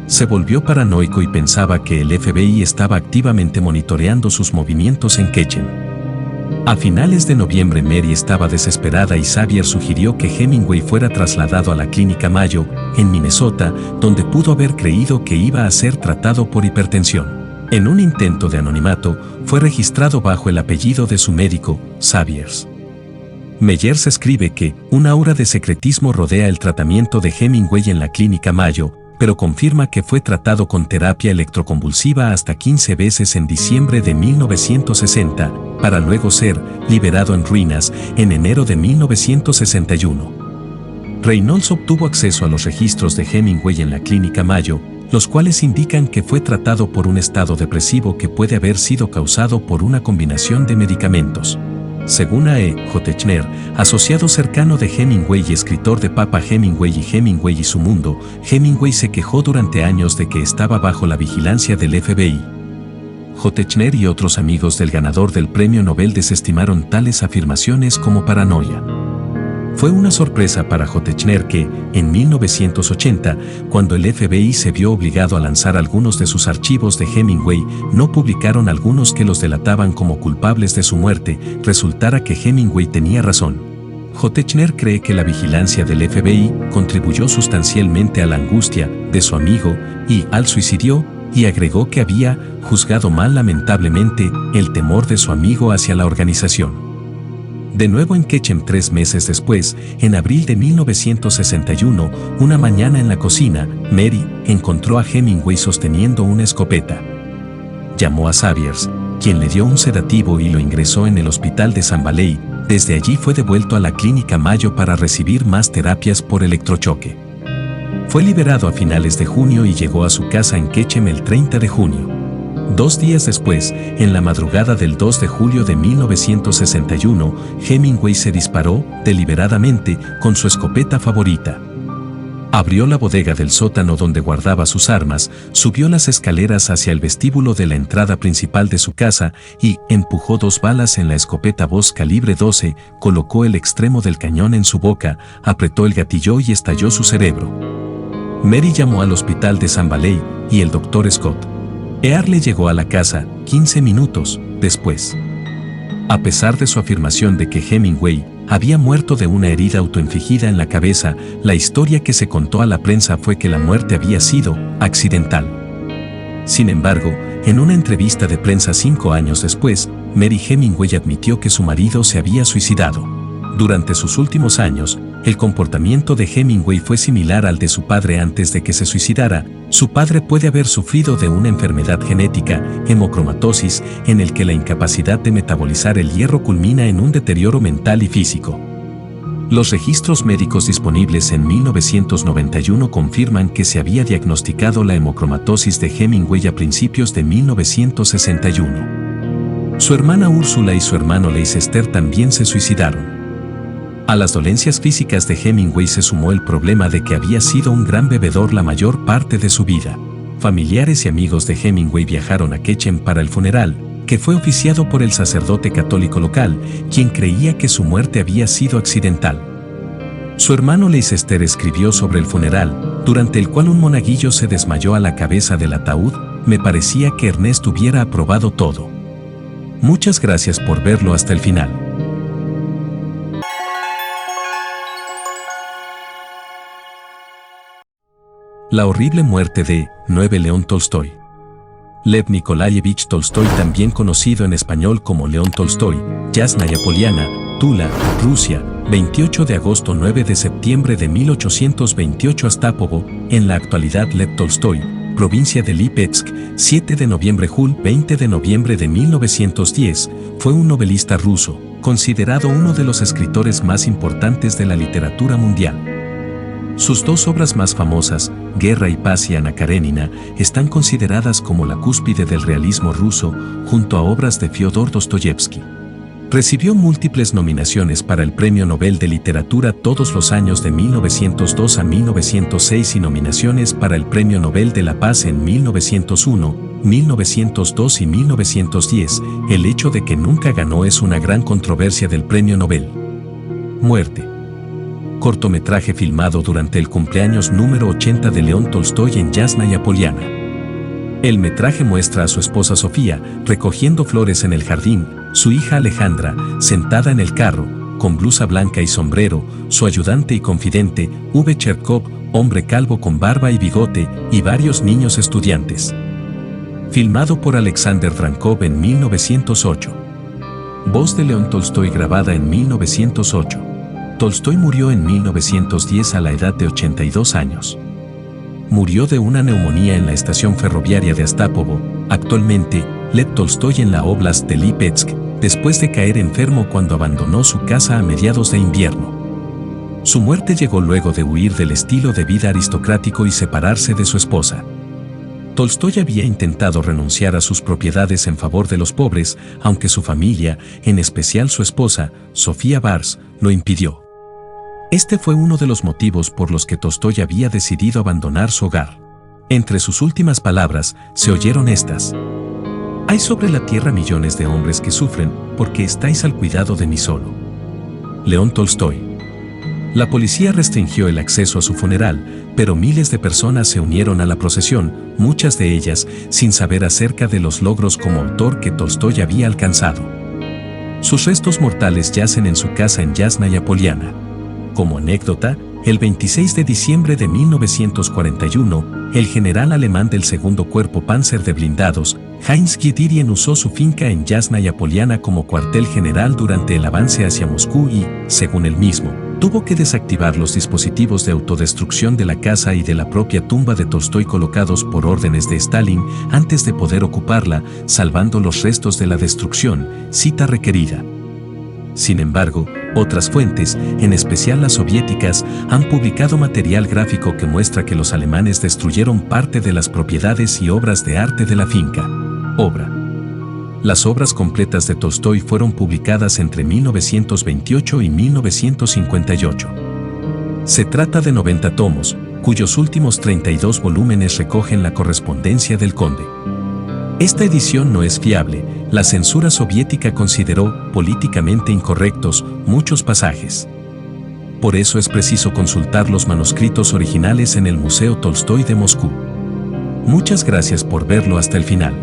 Se volvió paranoico y pensaba que el FBI estaba activamente monitoreando sus movimientos en Ketchum. A finales de noviembre Mary estaba desesperada y Xavier sugirió que Hemingway fuera trasladado a la Clínica Mayo, en Minnesota, donde pudo haber creído que iba a ser tratado por hipertensión. En un intento de anonimato, fue registrado bajo el apellido de su médico, Xaviers. Meyers escribe que un aura de secretismo rodea el tratamiento de Hemingway en la Clínica Mayo, pero confirma que fue tratado con terapia electroconvulsiva hasta 15 veces en diciembre de 1960, para luego ser liberado en ruinas en enero de 1961. Reynolds obtuvo acceso a los registros de Hemingway en la Clínica Mayo, los cuales indican que fue tratado por un estado depresivo que puede haber sido causado por una combinación de medicamentos. Según A. E. J. Techner, asociado cercano de Hemingway y escritor de Papa Hemingway y su mundo, Hemingway se quejó durante años de que estaba bajo la vigilancia del FBI. J. Techner y otros amigos del ganador del premio Nobel desestimaron tales afirmaciones como paranoia. Fue una sorpresa para J. Techner que, en 1980, cuando el FBI se vio obligado a lanzar algunos de sus archivos de Hemingway, no publicaron algunos que los delataban como culpables de su muerte, resultara que Hemingway tenía razón. J. Techner cree que la vigilancia del FBI contribuyó sustancialmente a la angustia de su amigo y al suicidio, y agregó que había juzgado mal lamentablemente el temor de su amigo hacia la organización. De nuevo en Ketchum 3 meses después, en abril de 1961, una mañana en la cocina, Mary encontró a Hemingway sosteniendo una escopeta. Llamó a Xaviers, quien le dio un sedativo y lo ingresó en el hospital de San Valley. Desde allí fue devuelto a la Clínica Mayo para recibir más terapias por electrochoque. Fue liberado a finales de junio y llegó a su casa en Ketchum el 30 de junio. 2 días después, en la madrugada del 2 de julio de 1961, Hemingway se disparó, deliberadamente, con su escopeta favorita. Abrió la bodega del sótano donde guardaba sus armas, subió las escaleras hacia el vestíbulo de la entrada principal de su casa y empujó 2 balas en la escopeta Boss calibre 12, colocó el extremo del cañón en su boca, apretó el gatillo y estalló su cerebro. Mary llamó al hospital de San Valley y el Dr. Scott Earle llegó a la casa 15 minutos después. A pesar de su afirmación de que Hemingway había muerto de una herida autoinfligida en la cabeza, la historia que se contó a la prensa fue que la muerte había sido accidental. Sin embargo, en una entrevista de prensa 5 años después, Mary Hemingway admitió que su marido se había suicidado. Durante sus últimos años, el comportamiento de Hemingway fue similar al de su padre antes de que se suicidara. Su padre puede haber sufrido de una enfermedad genética, hemocromatosis, en el que la incapacidad de metabolizar el hierro culmina en un deterioro mental y físico. Los registros médicos disponibles en 1991 confirman que se había diagnosticado la hemocromatosis de Hemingway a principios de 1961. Su hermana Úrsula y su hermano Leicester también se suicidaron. A las dolencias físicas de Hemingway se sumó el problema de que había sido un gran bebedor la mayor parte de su vida. Familiares y amigos de Hemingway viajaron a Ketchum para el funeral, que fue oficiado por el sacerdote católico local, quien creía que su muerte había sido accidental. Su hermano Leicester escribió sobre el funeral, durante el cual un monaguillo se desmayó a la cabeza del ataúd. Me parecía que Ernest hubiera aprobado todo. Muchas gracias por verlo hasta el final. La horrible muerte de 9 León Tolstoy. Lev Nikolayevich Tolstoy, también conocido en español como León Tolstoy, Yasnaya Poliana, Tula, Rusia, 28 de agosto 9 de septiembre de 1828 Astapovo, en la actualidad Lev Tolstoy, provincia de Lipetsk, 7 de noviembre Jul 20 de noviembre de 1910, fue un novelista ruso, considerado uno de los escritores más importantes de la literatura mundial. Sus 2 obras más famosas, Guerra y Paz y Ana Karenina, están consideradas como la cúspide del realismo ruso, junto a obras de Fyodor Dostoyevsky. Recibió múltiples nominaciones para el Premio Nobel de Literatura todos los años de 1902 a 1906 y nominaciones para el Premio Nobel de la Paz en 1901, 1902 y 1910. El hecho de que nunca ganó es una gran controversia del Premio Nobel. Muerte. Cortometraje filmado durante el cumpleaños número 80 de León Tolstoy en Yasnaya Poliana. El metraje muestra a su esposa Sofía recogiendo flores en el jardín, su hija Alejandra sentada en el carro, con blusa blanca y sombrero, su ayudante y confidente, V. Cherkov, hombre calvo con barba y bigote, y varios niños estudiantes. Filmado por Alexander Drankov en 1908. Voz de León Tolstoy grabada en 1908. Tolstoy murió en 1910 a la edad de 82 años. Murió de una neumonía en la estación ferroviaria de Astapovo, actualmente, Lev Tolstoy en la Oblast de Lipetsk, después de caer enfermo cuando abandonó su casa a mediados de invierno. Su muerte llegó luego de huir del estilo de vida aristocrático y separarse de su esposa. Tolstoy había intentado renunciar a sus propiedades en favor de los pobres, aunque su familia, en especial su esposa, Sofía Bars, lo impidió. Este fue uno de los motivos por los que Tolstoy había decidido abandonar su hogar. Entre sus últimas palabras se oyeron estas: «Hay sobre la tierra millones de hombres que sufren porque estáis al cuidado de mí solo». León Tolstoy. La policía restringió el acceso a su funeral, pero miles de personas se unieron a la procesión, muchas de ellas sin saber acerca de los logros como autor que Tolstoy había alcanzado. Sus restos mortales yacen en su casa en Yasnaya Poliana. Como anécdota, el 26 de diciembre de 1941, el general alemán del segundo cuerpo Panzer de blindados, Heinz Guderian, usó su finca en Yasnaya Poliana como cuartel general durante el avance hacia Moscú y, según él mismo, tuvo que desactivar los dispositivos de autodestrucción de la casa y de la propia tumba de Tolstoy colocados por órdenes de Stalin antes de poder ocuparla, salvando los restos de la destrucción, cita requerida. Sin embargo, otras fuentes, en especial las soviéticas, han publicado material gráfico que muestra que los alemanes destruyeron parte de las propiedades y obras de arte de la finca. Obra. Las obras completas de Tolstoy fueron publicadas entre 1928 y 1958. Se trata de 90 tomos, cuyos últimos 32 volúmenes recogen la correspondencia del conde. Esta edición no es fiable. La censura soviética consideró políticamente incorrectos muchos pasajes. Por eso es preciso consultar los manuscritos originales en el Museo Tolstoy de Moscú. Muchas gracias por verlo hasta el final.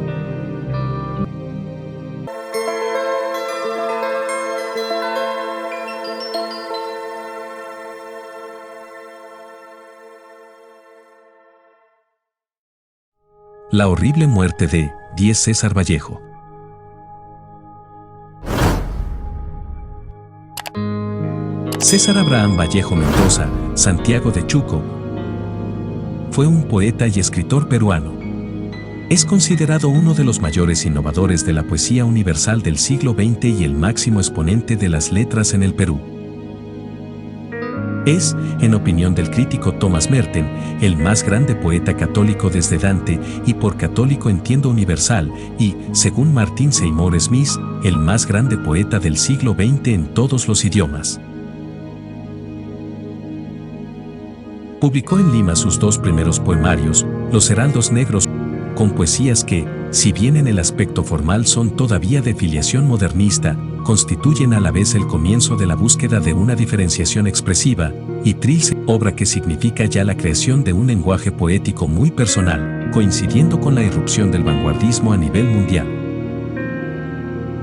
La horrible muerte de 10 César Vallejo. César Abraham Vallejo Mendoza, Santiago de Chuco, fue un poeta y escritor peruano. Es considerado uno de los mayores innovadores de la poesía universal del siglo XX y el máximo exponente de las letras en el Perú. Es, en opinión del crítico Thomas Merton, el más grande poeta católico desde Dante, y por católico entiendo universal, y, según Martin Seymour Smith, el más grande poeta del siglo XX en todos los idiomas. Publicó en Lima sus dos primeros poemarios, Los Heraldos Negros, con poesías que, si bien en el aspecto formal son todavía de filiación modernista, constituyen a la vez el comienzo de la búsqueda de una diferenciación expresiva, y Trilce, obra que significa ya la creación de un lenguaje poético muy personal, coincidiendo con la irrupción del vanguardismo a nivel mundial.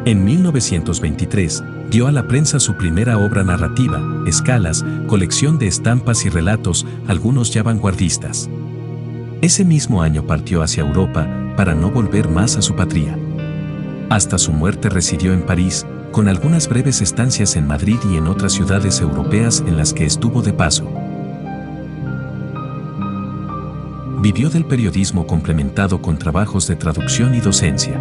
En 1923, dio a la prensa su primera obra narrativa, Escalas, colección de estampas y relatos, algunos ya vanguardistas. Ese mismo año partió hacia Europa, para no volver más a su patria. Hasta su muerte residió en París, con algunas breves estancias en Madrid y en otras ciudades europeas en las que estuvo de paso. Vivió del periodismo complementado con trabajos de traducción y docencia.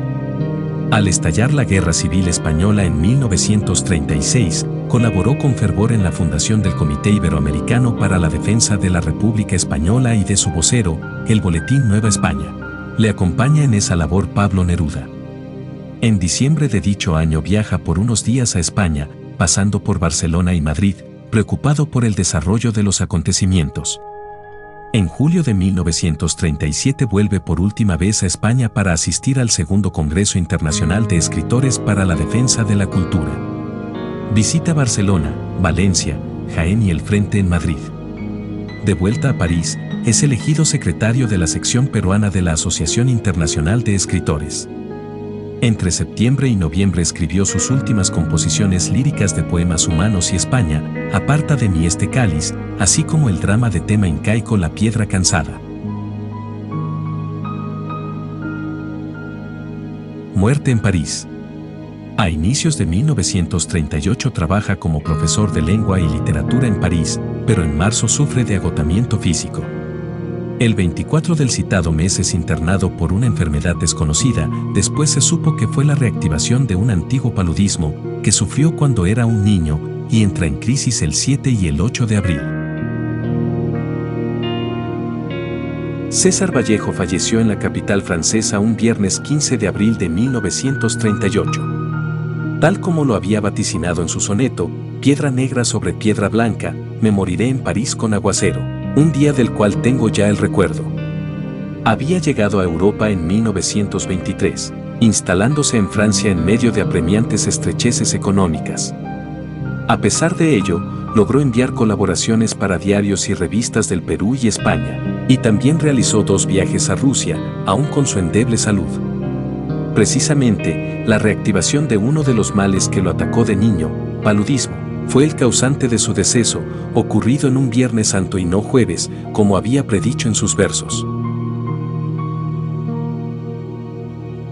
Al estallar la Guerra Civil Española en 1936, colaboró con fervor en la fundación del Comité Iberoamericano para la Defensa de la República Española y de su vocero, el Boletín Nueva España. Le acompaña en esa labor Pablo Neruda. En diciembre de dicho año viaja por unos días a España, pasando por Barcelona y Madrid, preocupado por el desarrollo de los acontecimientos. En julio de 1937 vuelve por última vez a España para asistir al Segundo Congreso Internacional de Escritores para la Defensa de la Cultura. Visita Barcelona, Valencia, Jaén y el Frente en Madrid. De vuelta a París, es elegido secretario de la sección peruana de la Asociación Internacional de Escritores. Entre septiembre y noviembre escribió sus últimas composiciones líricas de poemas humanos y España, Aparta de mí este cáliz, así como el drama de tema incaico La piedra cansada. Muerte en París. A inicios de 1938 trabaja como profesor de lengua y literatura en París, pero en marzo sufre de agotamiento físico. El 24 del citado mes es internado por una enfermedad desconocida, después se supo que fue la reactivación de un antiguo paludismo que sufrió cuando era un niño y entra en crisis el 7 y el 8 de abril. César Vallejo falleció en la capital francesa un viernes 15 de abril de 1938. Tal como lo había vaticinado en su soneto, Piedra negra sobre piedra blanca, me moriré en París con aguacero, un día del cual tengo ya el recuerdo. Había llegado a Europa en 1923, instalándose en Francia en medio de apremiantes estrecheces económicas. A pesar de ello, logró enviar colaboraciones para diarios y revistas del Perú y España, y también realizó 2 viajes a Rusia, aún con su endeble salud. Precisamente, la reactivación de uno de los males que lo atacó de niño, paludismo, fue el causante de su deceso, ocurrido en un Viernes Santo y no jueves, como había predicho en sus versos.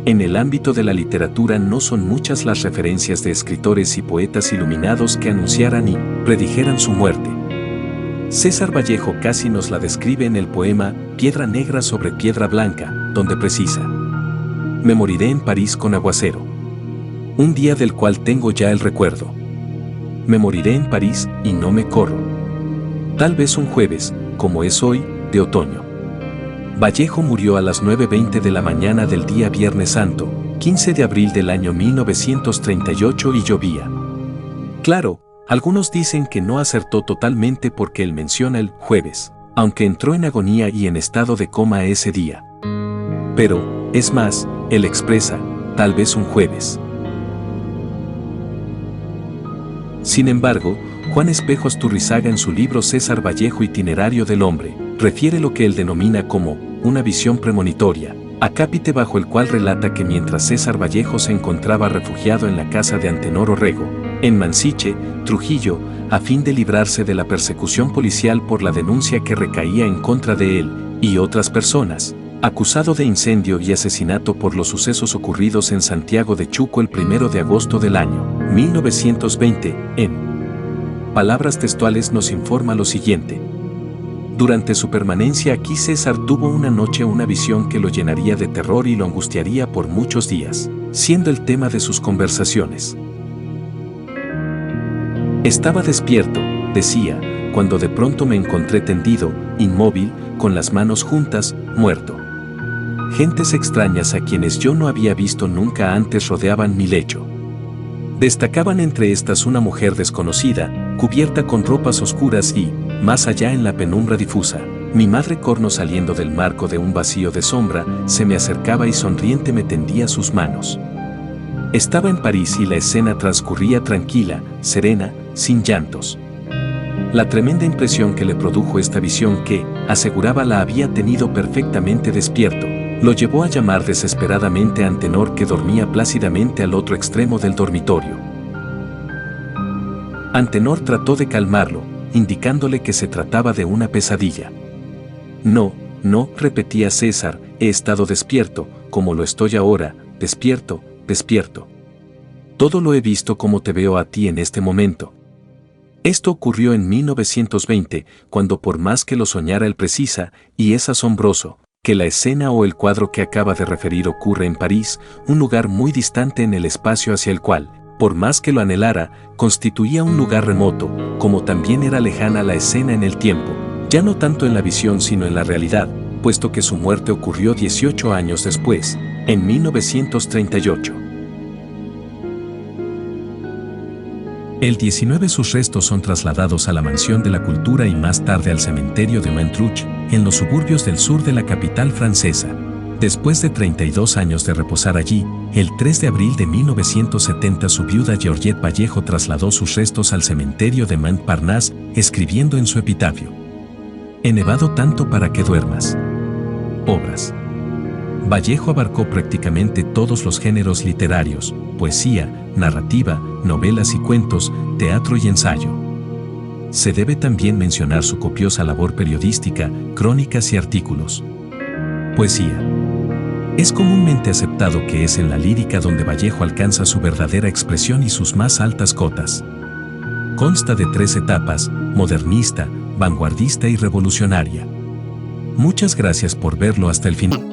En el ámbito de la literatura no son muchas las referencias de escritores y poetas iluminados que anunciaran y predijeran su muerte. César Vallejo casi nos la describe en el poema Piedra negra sobre piedra blanca, donde precisa: me moriré en París con aguacero, un día del cual tengo ya el recuerdo. Me moriré en París y no me corro. Tal vez un jueves, como es hoy, de otoño. Vallejo murió a las 9:20 de la mañana del día Viernes Santo, 15 de abril del año 1938 y llovía. Claro, algunos dicen que no acertó totalmente porque él menciona el jueves, aunque entró en agonía y en estado de coma ese día. Pero, es más, él expresa, tal vez un jueves. Sin embargo, Juan Espejo Asturrizaga en su libro César Vallejo Itinerario del Hombre, refiere lo que él denomina como una visión premonitoria, acápite bajo el cual relata que mientras César Vallejo se encontraba refugiado en la casa de Antenor Orrego, en Mansiche, Trujillo, a fin de librarse de la persecución policial por la denuncia que recaía en contra de él y otras personas, acusado de incendio y asesinato por los sucesos ocurridos en Santiago de Chuco el 1 de agosto del año 1920, en palabras textuales nos informa lo siguiente: durante su permanencia aquí César tuvo una noche una visión que lo llenaría de terror y lo angustiaría por muchos días, siendo el tema de sus conversaciones. Estaba despierto, decía, cuando de pronto me encontré tendido, inmóvil, con las manos juntas, muerto. Gentes extrañas a quienes yo no había visto nunca antes rodeaban mi lecho. Destacaban entre estas una mujer desconocida, cubierta con ropas oscuras y, más allá en la penumbra difusa, mi madre corno saliendo del marco de un vacío de sombra, se me acercaba y sonriente me tendía sus manos. Estaba en París y la escena transcurría tranquila, serena, sin llantos. La tremenda impresión que le produjo esta visión que, aseguraba, la había tenido perfectamente despierto, lo llevó a llamar desesperadamente a Antenor, que dormía plácidamente al otro extremo del dormitorio. Antenor trató de calmarlo, indicándole que se trataba de una pesadilla. No, no, repetía César, he estado despierto, como lo estoy ahora, despierto, despierto. Todo lo he visto como te veo a ti en este momento. Esto ocurrió en 1920, cuando por más que lo soñara él precisa, y es asombroso, que la escena o el cuadro que acaba de referir ocurre en París, un lugar muy distante en el espacio hacia el cual, por más que lo anhelara, constituía un lugar remoto, como también era lejana la escena en el tiempo, ya no tanto en la visión sino en la realidad, puesto que su muerte ocurrió 18 años después, en 1938. El 19 sus restos son trasladados a la Mansión de la Cultura y más tarde al cementerio de Montrouge, en los suburbios del sur de la capital francesa. Después de 32 años de reposar allí, el 3 de abril de 1970 su viuda Georgette Vallejo trasladó sus restos al cementerio de Montparnasse, escribiendo en su epitafio: "He nevado tanto para que duermas". Obras. Vallejo abarcó prácticamente todos los géneros literarios: poesía, narrativa, novelas y cuentos, teatro y ensayo. Se debe también mencionar su copiosa labor periodística, crónicas y artículos. Poesía. Es comúnmente aceptado que es en la lírica donde Vallejo alcanza su verdadera expresión y sus más altas cotas. Consta de 3 etapas: modernista, vanguardista y revolucionaria. Muchas gracias por verlo hasta el final.